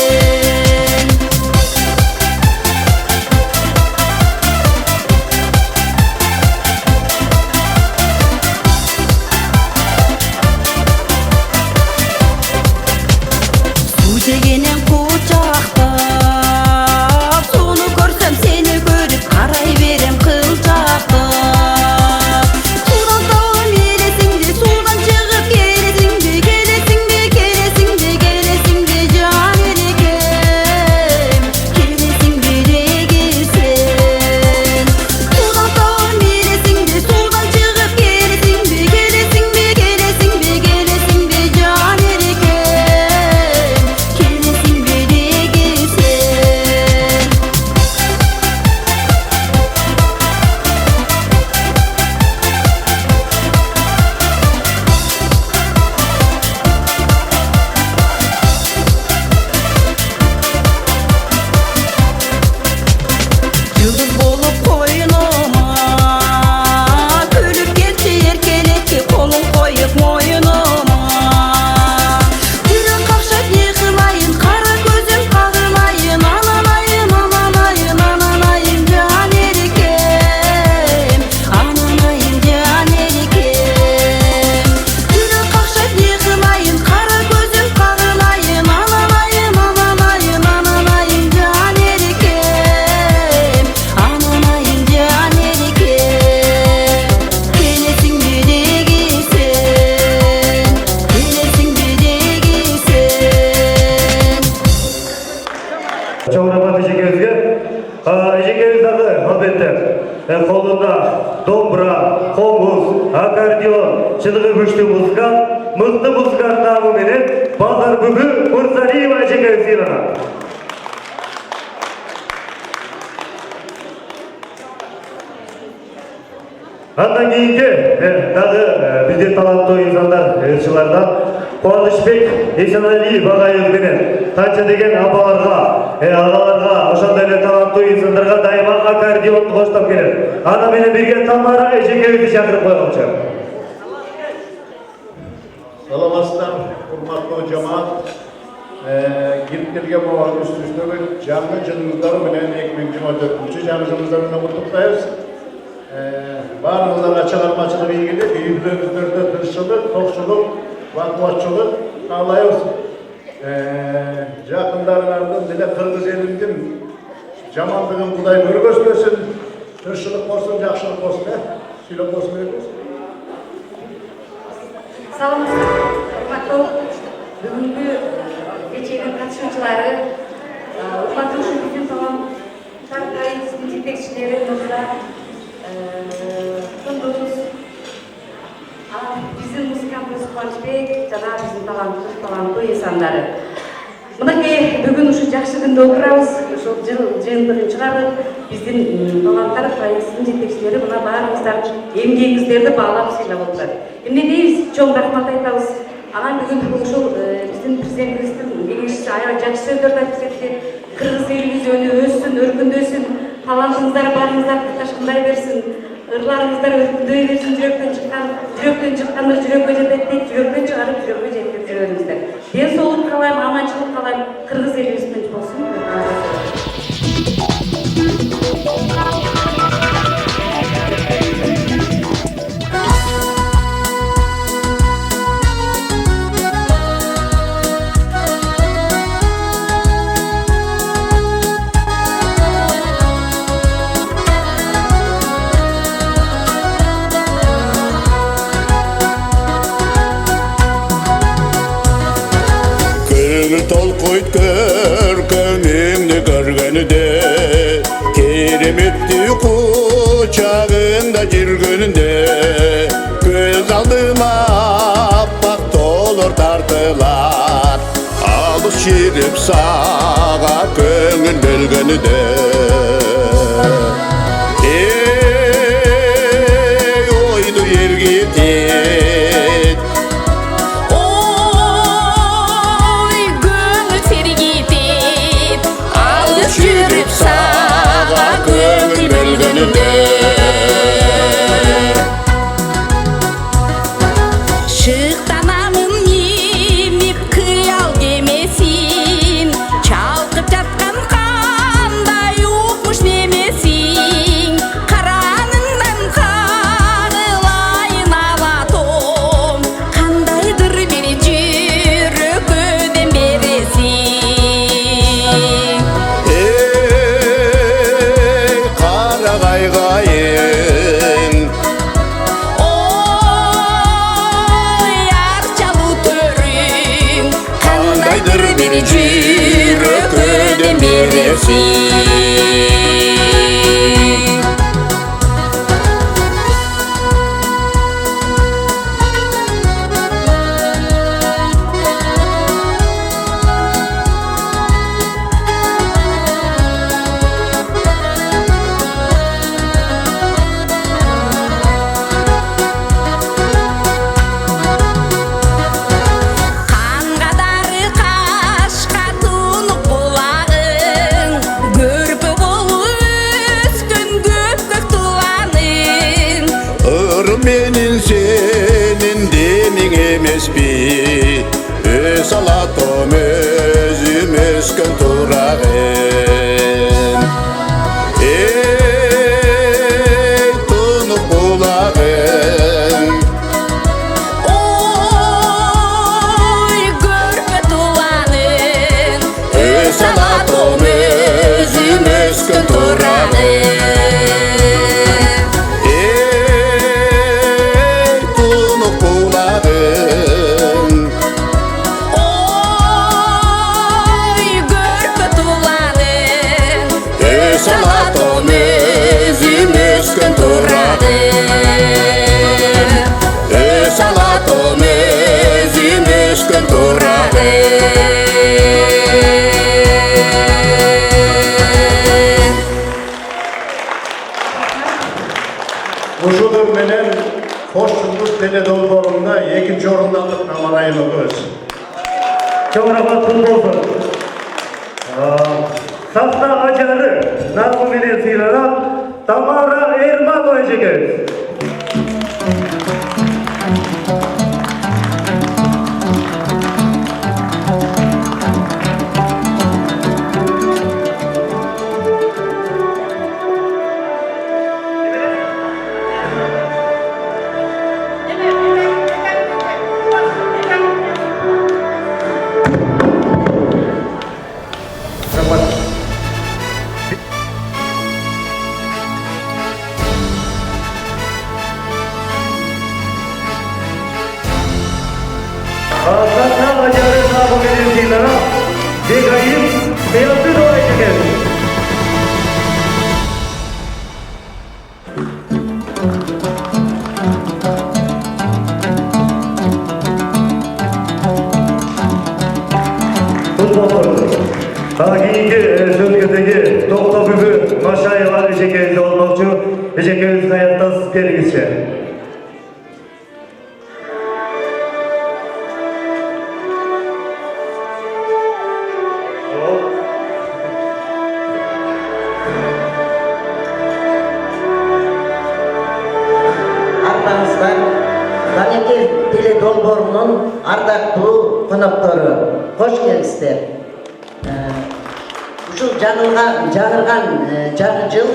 [SPEAKER 11] Су дегенен кучақтап, суны көрсем сені көріп қарай берем қылжақтап. Судан тауым елесің бе, судан шығып келесің бе, келесің бе, келесің бе, келесің бе жан ерекем, келесің бе дегесен. Судан тауым елесің бе, судан шығып келесің бе, келесің бе, келесің бе, келесің бе жан ерекем, келесің
[SPEAKER 4] қолында домбыра, қобыз, аккордеон, шыдығы күшті музыкант, мықты музыкант намыменен Базарбүгү Мырзалиева әжеге сыйланады. Андан кейінгі дағы бізде талантты инсандар, ыршылардан Қуанышбек Есенәлиев ағайымызбенен қанша деген апаларға, ағаларға, ошондай эле талантты инсандарға дайыма аккордеон коштоп келет. Ана менен бирге Тамара эжекебизди чакырып койгончу.
[SPEAKER 13] Саламатсыздар, урматтуу жамаат. Кирип келген могу үстүбүздөгү жаңы жылыңыздар менен 2024 жаңы жылыңыздар менен куттуктайбыз. Баарыңыздарга чыгармачылык ийгилик, үйүңүздөрдө тынччылык, токчулук, бакубатчылык каалайбыз. Жакындарыңардын деле кыргыз элиндин жамандыгын Кудай көргөзбөсүн, тынччылык болсун, жакшылык болсун, сүйлөп болсун беребиз.
[SPEAKER 5] Саламатсыздар, урматтуу бүгүнкү кеченин катышуучулары, урматтуу биздин таланттар проектинин жетекчилери, Күндүз, биздин музыкантыбыз Кубанычбек жана биздин таланттуу инсандары. Мынакей бүгүн ушу жакшы күндө отурабыз, ошол жыйынтыгын чыгарып, биздин таланттар проектинин жетекчилери мына баарыңыздардын эмгегиңиздерди баалап сыйлап отурат. Эмне дейбиз? Чоң рахмат айтабыз. Анан бүгүн ушул биздин президентибиздин кеңешчиси аябай жакшы сөздөрдү айтып кетти. Кыргыз элибиз өссүн, өркүндөсүн, талантыңыздар барыңыздар ташкындай берсин, ырларыңыздар өркүндөй берсин, жүрөктөн чыкканды жүрөккө жетет дейт, жүрөктөн чыгарып жүрөккө жеткирип жүрөңүздөр. Ден соолук каалайм, аманчылык каалайм, кыргыз элибиз тынч болсун.
[SPEAKER 2] Толкуйт көркөмүңдү көргөнүдө, кереметти кучагында жүргөнүндө, көз алдыма аппак тоолор тартылат, алыс ширип сага көңүл бөлгөнүдө. Ойду ергитет, жүріп саға көңіл бөлгөнүндө.
[SPEAKER 11] Шыктанамын еміп кыял кемесин, чалкып жаткан кандай укмуш немесин, караныңдан кагылайын алатом, кандайдыр бир жүрөккөдөн бересин.
[SPEAKER 2] Кайгайын,
[SPEAKER 11] ой арчалуу төрүң,
[SPEAKER 2] кандайдыр бир жүрөккөдөн бересин. Менин сенин демиң эмеспи, өз алатом өзүм өскөн турагым. Тунук булагым,
[SPEAKER 11] ой көрпө туланым,
[SPEAKER 2] өз алатом өзүм өскөн турагым. өскөн турады өз алатом өзүм өскөн турады
[SPEAKER 13] Ушулар менен Хош Жұлдыз теледолбоорунда экинчи орундандык намарайын өкөбүз.
[SPEAKER 4] Чоң рахмат құтты болсын. Сахна ажары намы менен сыйланат Тамара Эрманова эжекебиз. Sahna ajары namı menен sыйланат Бегайым Сыялтынова эжекебиz. Кейінгі сөзгідегі Тоқтабүгі Машаева эжекебиз болмокчу. Эжекебиз аяктас келгиче.
[SPEAKER 14] Армаңыздар Данекел теледолбоорунун ардактуу коноктору кош келипсиздер. Ушул жаңырган жаңы жыл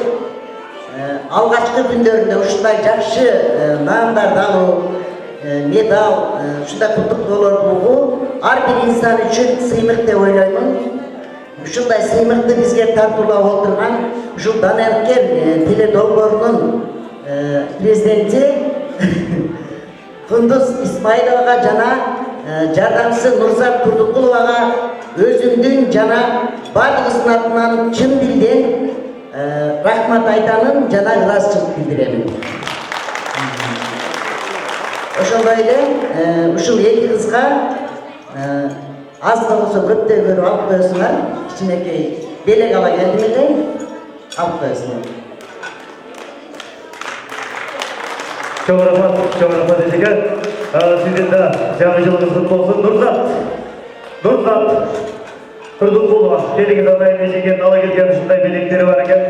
[SPEAKER 14] алгачкы күндөрүндө ушундай жакшы наамдарды алуу, медал, ушундай куттуктоолорду угуу ар бир инсан үчүн сыймык деп ойлоймун. Ушундай сыймыкты бизге тартуулап отурган ушул Данекел теледолбоорунун президенти Кундуз Исмаиловага жана жардамчысы Нурзат Турдукуловага өзүмдүн жана бардыгыбыздын атынан чын дилден рахмат айтамын жана ыраазычылык билдиремин. Ошондой эле ушул эки кызга аз да болсо көптөй көрүп алып коесуңар, кичинекей белек ала келдим эле, алып коесуңар.
[SPEAKER 4] Чоң рахмат эжеке. Сиздин да жаңы жылыңыз куту болсун. Нурзат Турдукулова келиңиз атайын эжекенин ала келген ушундай белектери бар экен.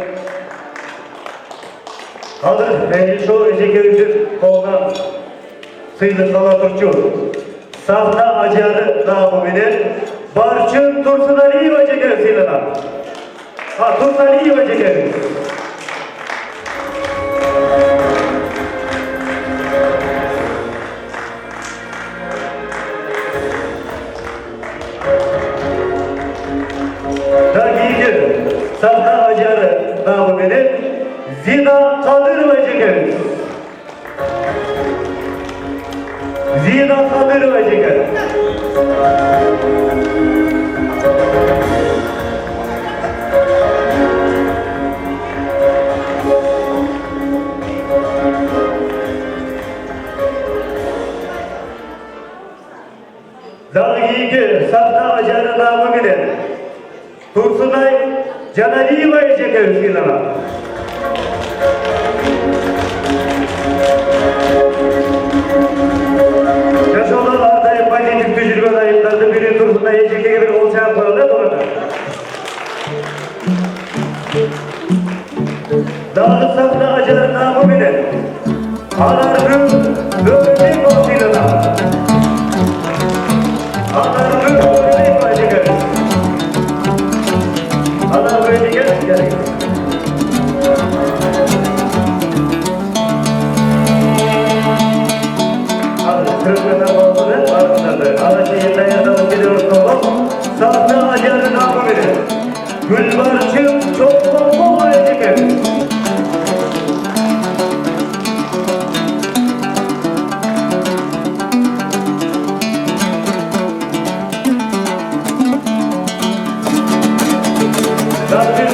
[SPEAKER 4] Азыр ошол эжекебиздин колунан сыйлык ала турчу сахна ажары наамы менен Барчын Турсуналиева эжекебиз сыйланат. Турсуналиева эжекебиз. Sahna ajары namı menен Zina Kadırova эжекебиz. Zina Kadırova эжекебиz. Dagы kийинки sahna ajары namı menен Tursunay Janalieva эжекебиz сыйланат. Жашоодон ар дайым позитивдүү жүргөн айымдардын бири Турсунай эжекеге бир кол чаап коелу буга. Дагы сахна ажары наамы менен Анаргүл Бөкөбекова сыйланат. Анаргүл Бөкөбекова эжекебиз. Anargül эжекебиz керек. Kırıklarına bağlı arasında ana şehirden yazalım biliyoruz oğlum. Sahne ajары namı verir. Gülbarçın çok bomba эжекебиz.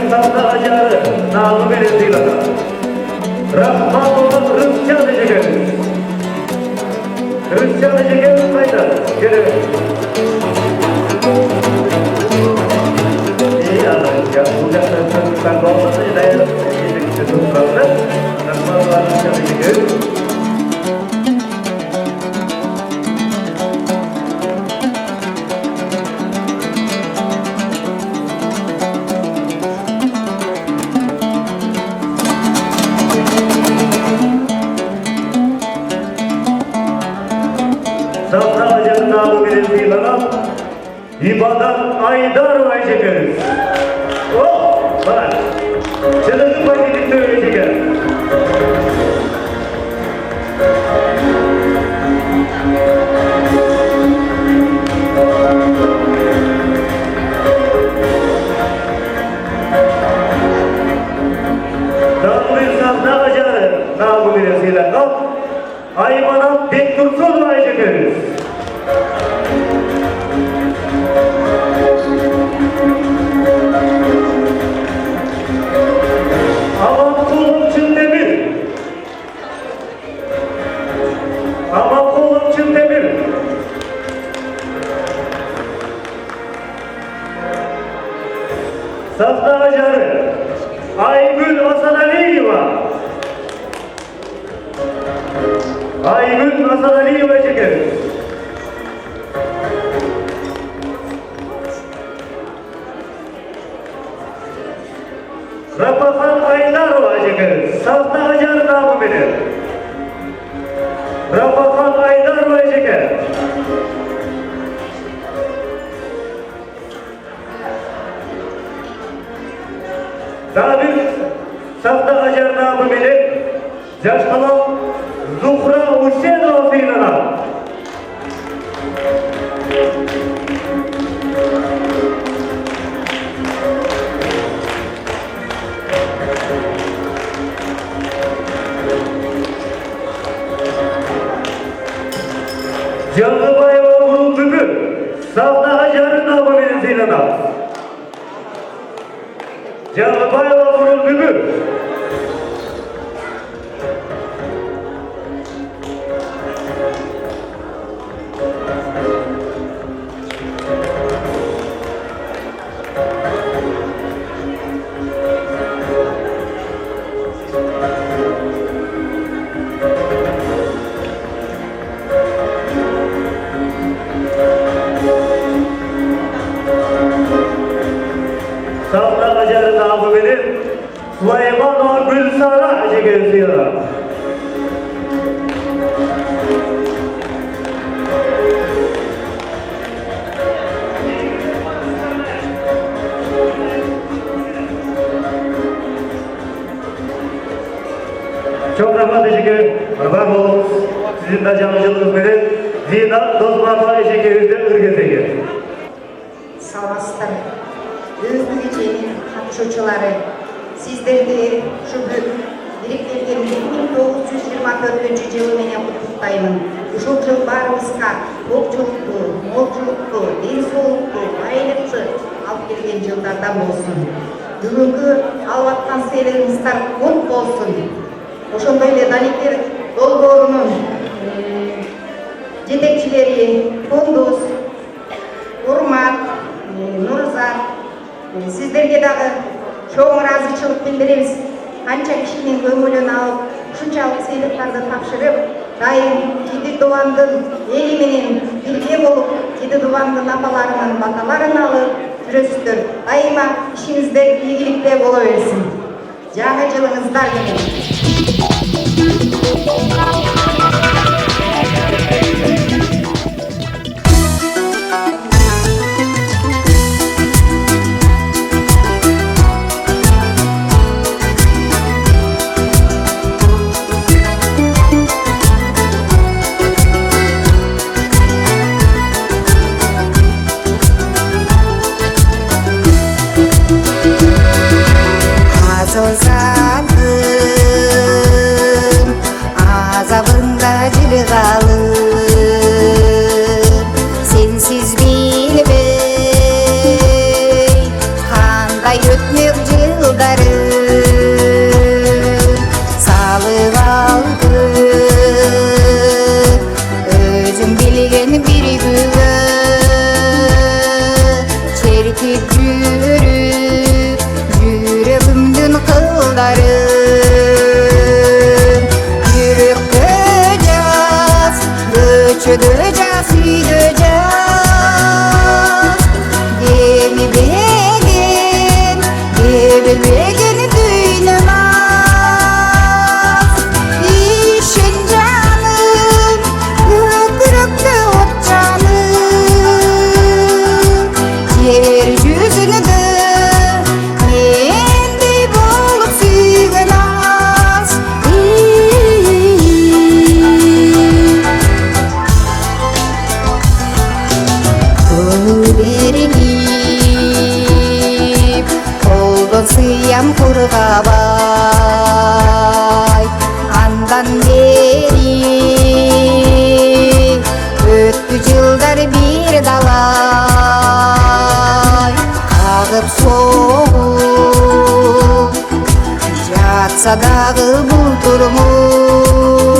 [SPEAKER 4] Sahne ajары namı verir sıylanat. Rahmatullah Rıfcan Ece'miz. Rıfcan Ece'miz kayda. Gene. İyi ya. Bu kadar olmasa dayanıp gidip tutmalı. Rahmatullah Rıfcan Ece'miz. İbadat Aydar Ayşekeriz. Oh! Bak! Çınızı paketini söyleyecek. Dağılır sahne acarı. Namı birisiyle kal. Aymanat Bektursun Ayşekeriz. Aman kolum Çındemir. Aman kolum Çındemir. Safta Acarı. Aygül Hasanaliyeva. Aygül Hasanaliyeva çeker. Rapahan Aydarova çeker. Safta Acar namı bilir. Rapahan Aydarova çeker. David Safta Acar namı bilir. Yaşkalan Zuhra Hüseyinova fiilana. Canlıbayeva Burun Bübü, Safta Acar'ın namı bilir fiilana. Canlıbayeva Burun Bübü. Safta Acar'ın namı bilir. Süleyman Gülsara çeker. Çok rahmat teşekkür. Var olun. Sizin de canlıcılığınız beri. Zina Dozmata Eşekeriz'de ırgezege.
[SPEAKER 15] Sağlasızlar. Özgür için katışucuları. Sizlerdi şu biriktirdiğim 1924 yılı mene kutlayımın. Şu yıl barımızga okçuluklu, molculuklu, densoluklu, baylıklı alып келген жылдардан болсын. Бүгүнкү алып аткан сыйлыгыңыздар кут болсын. Ошондой эле Далекер долбоорунун жетекчилери Кондуз, Урмат, Нурзат, сиздерге дагы чоң ыраазычылык билдиребиз. Канча кишинин көңүлүн алып, ушунчалык сыйлыктарды тапшырып, дайым Киди Дубандын эли менен бирге болуп, Киди Дубандын апаларынын баталарын алып жүрөсүздөр. Дайыма ишиңиздер ийгиликте боло берсин. Жаңы жылыңыздар менен.
[SPEAKER 11] Azal
[SPEAKER 15] кабай андан бери өттү жылдар бир далай кагып согуп жатса дагы бул турмуш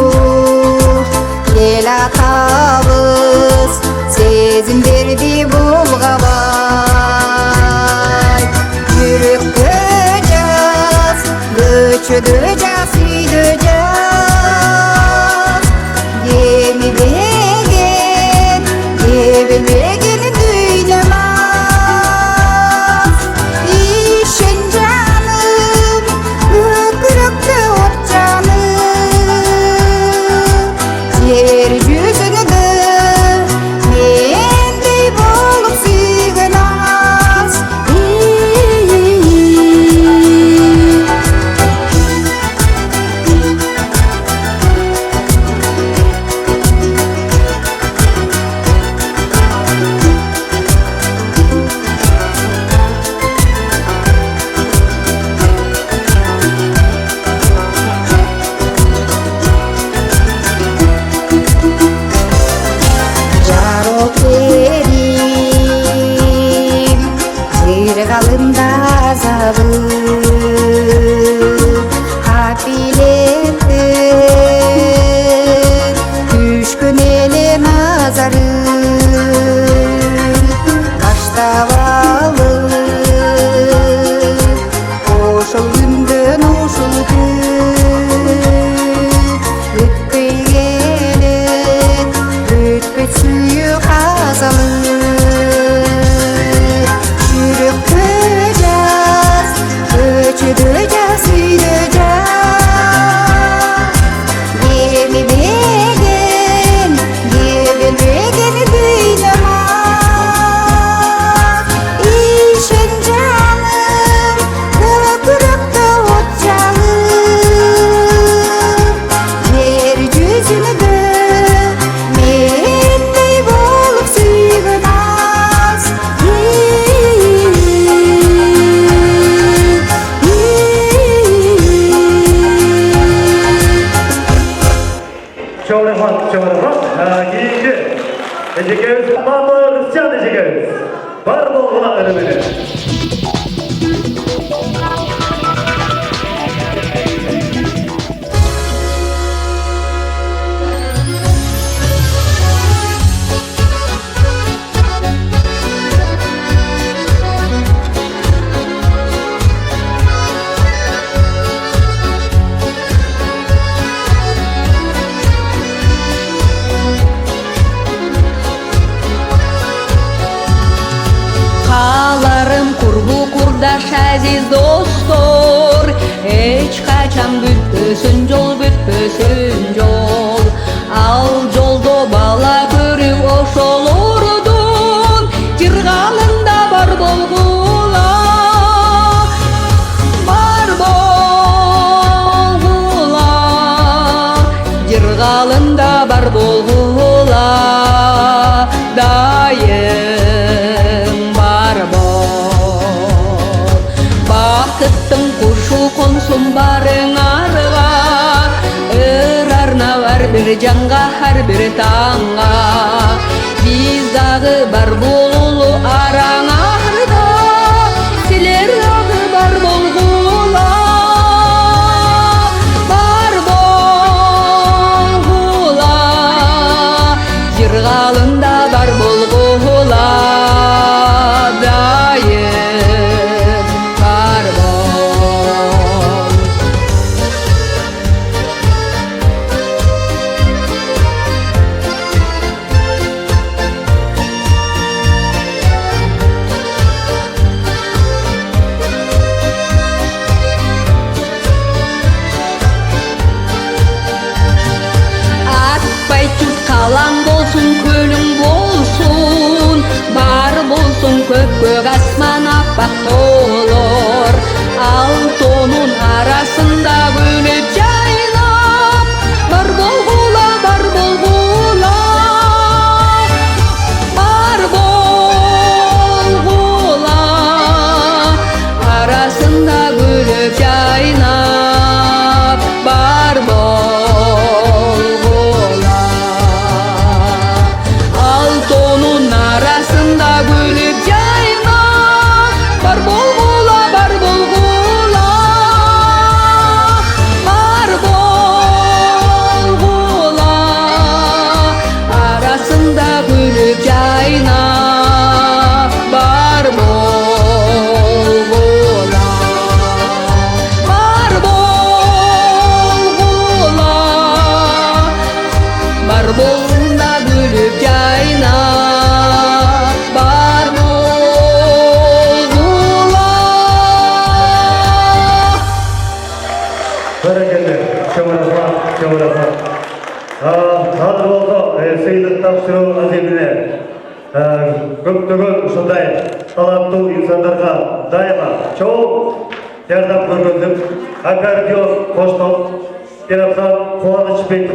[SPEAKER 15] эл атабыз сезим берди булгабай жүрөккө жаз көчөдө жаз үйдө жаз емибеген ебилбеген дүйнөмас ишен жаным көкүрөктө от жаным жер жүзүндө мендей болуп сүйгөн аз жарок берим жер калында азабы апилеттен түшкөн эле назары таштап алып ошол күндөн ушул күн өтпөй келет өтпөй сүйүү казалып жүрөккө жаз көчөдө жаз үйдө жаз емибеген ебилбеген дүйнөмас ишен жаным көкүрөктө от жаным жер жүзүндө мендей болуп сүйгөн аз
[SPEAKER 4] Çok rahmat. Keyifli. Ecekemiz, Mahmut Rıscan Ecekemiz. Var mı oğlan ölümüne?
[SPEAKER 12] Кааларым курбу курдаш азиз достор эч качан бүтпөсүн жол ал жолдо бала көрүп ошолордун жыргалында бар болгула жыргалында бар болгула дайым бар бол бакыттын кушу консун барыңарга ырарна бар бир жанга ар бир таңга биз дагы бар болулу араңарда силер дагы бар болгула жыргалында бар болгула дайым бар бол атпай чүп калаң болсун көлүң болсун бар болсун көк асман аппак тоолор ал тоонун арасында көнөп жайнап бар болгула арасында көнөп
[SPEAKER 4] ушундай таланттуу инсандарга дайыма чоң жардам көргөндүк аккордеон коштоп жараткан Кубанычбек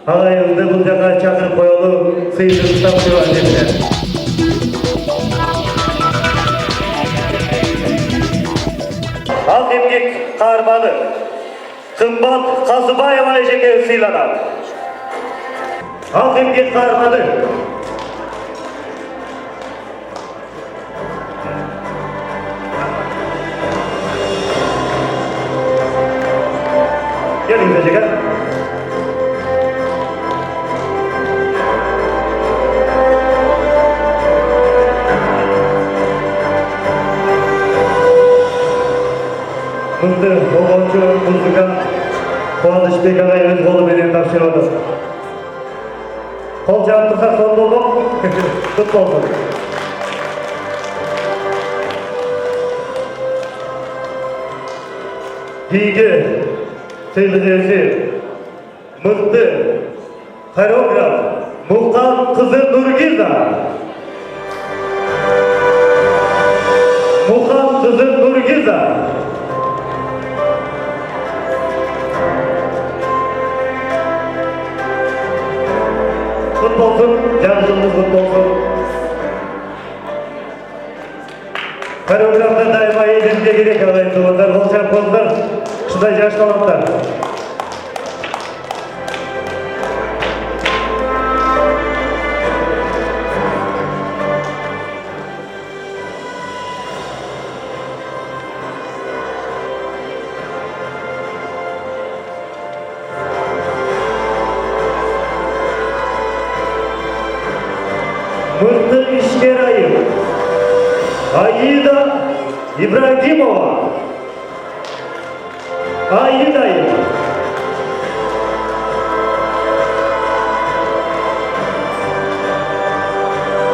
[SPEAKER 4] агайыбызды бул жака чакырып коелу, сыйынып тапшырып берилет. Ал эмгек каарманы Кымбат Казыбаева эжеге сыйланат. Ал эмгек каарманы Gelin ežege. Mızdı oğulcu mızdıga Kubанычбек agay öz kolu menен tapşırıyordu. Kol çarptırsak sonunda olur. Kut olsun. Bilgi sыйлыгы мыкты хореограф Мукан кызы Нургиза. Мукан кызы Нургиза. Kut olsun, canınız kut olsun. Koreograflar daima eğitimde gerek alaydı. Onlar olacak pozlar. Şurada yaş kalanlar. Mırtı İşkerayı Aida İbrahimova Aida'yı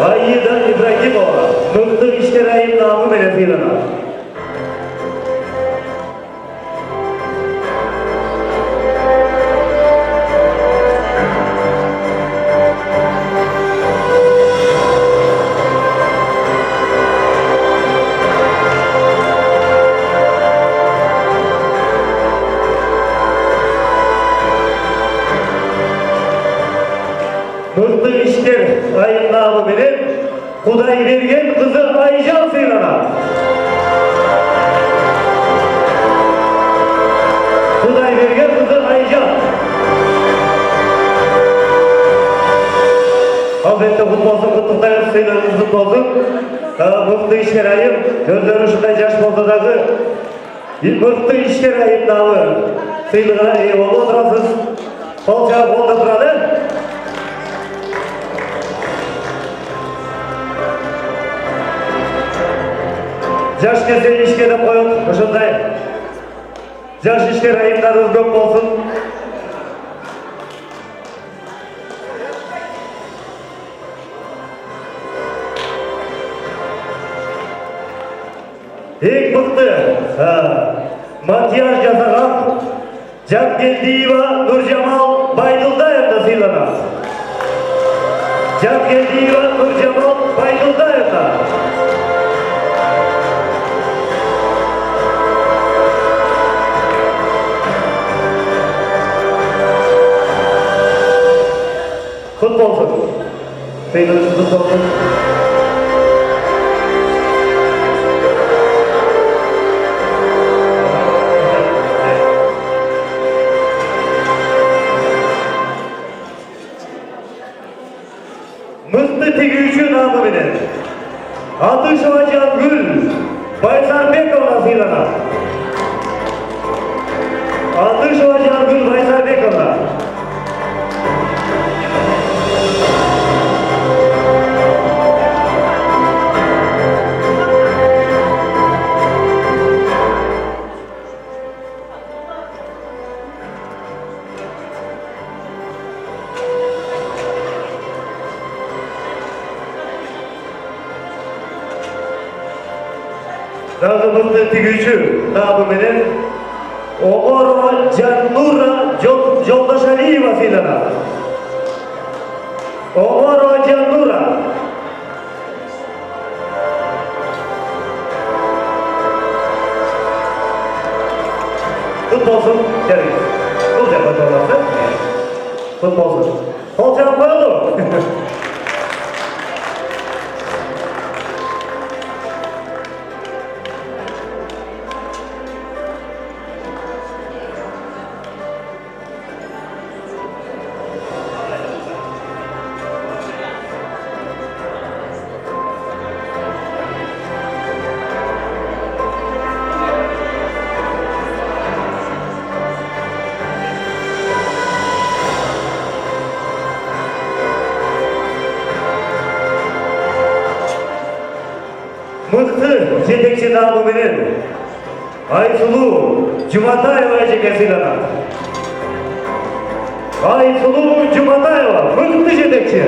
[SPEAKER 4] Aida İbrahimova Mırtı İşkerayı namı menesiylana Mırtı İşker ayın namı bilen Kudaybergen kızı Aycan sıylanat. Kudaybergen kızı Aycan. Albatta futbolsun kutluklar sıylanımız futbolsun. Mırtı İşker ayın gözleri şunday yaş bolsa dağı Mırtı İşker ayın namı sıylığına iyi oldu oturasız. Sol cevap oldu duradı. Жаш кезде ишке деп коюп, ошондой жаш ишкер айымдарыбыз көп болсун. Эң мыкты макияж жасаган Жангелдиева Нуржамал Байдылдаевна сыйланат. Жангелдиева Нуржамал Байдылдаевна. Kut olsun. Sıyılırız kut olsun. Mıhtı tigücü namı bilen Adı Şovacan Gül Baysarbekovna sıylanat. Adı Şovacan Gül Baysarbekovna. Dağımızda tigücü namı bilen Omorova Canura Joldaşaliyeva sıylanat. Omorova Canura. olsun. Gelin. Kul yapacak olması. Kutlu olsun. Kolçak koyalım. Mıhtı yetekçi namımının Aytulu Cumatayeva cekesiyle Aytulu Cumatayeva mıhtı yetekçi.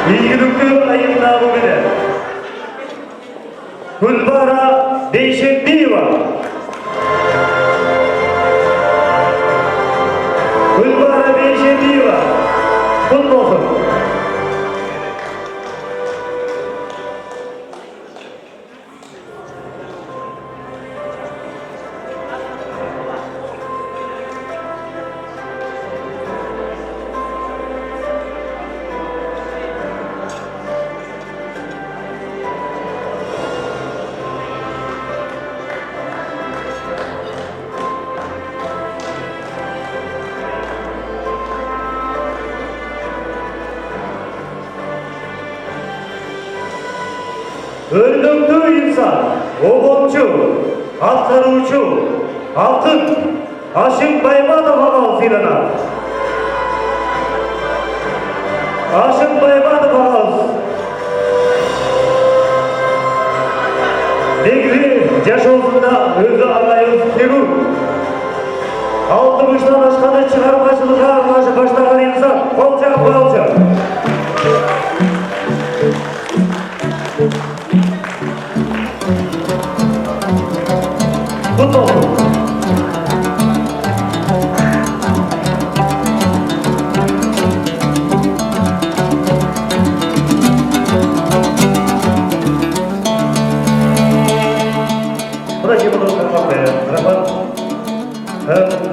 [SPEAKER 4] İlgilüklü ayın namı bile. Gülbara Değişikliğiva. Gülbara Değişikliğiva. Kutlu olsun. Örgütlü insan, obonçu, atkarıcı, altın, Aşık Baybatov ağzıyla. Aşık Baybatov ağız. Negri yaşosunda özü alayız kirur. 60'dan aşkanı çıkarmacılığa başlayan insan, kolçak. Kutlu olsun. Burası bunu rahmat.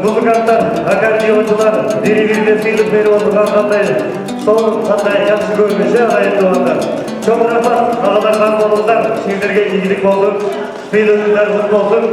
[SPEAKER 4] Muzikantlar, akordeoncular, diri sıyılıp beri olduğundan qanday, soğuk qanday yaxshi görünüşe ağayet doğanlar. Çok rahmat, ağalar kanbolunlar, sizlerge iyilik olsun, sıyılınızlar mutlu olsun.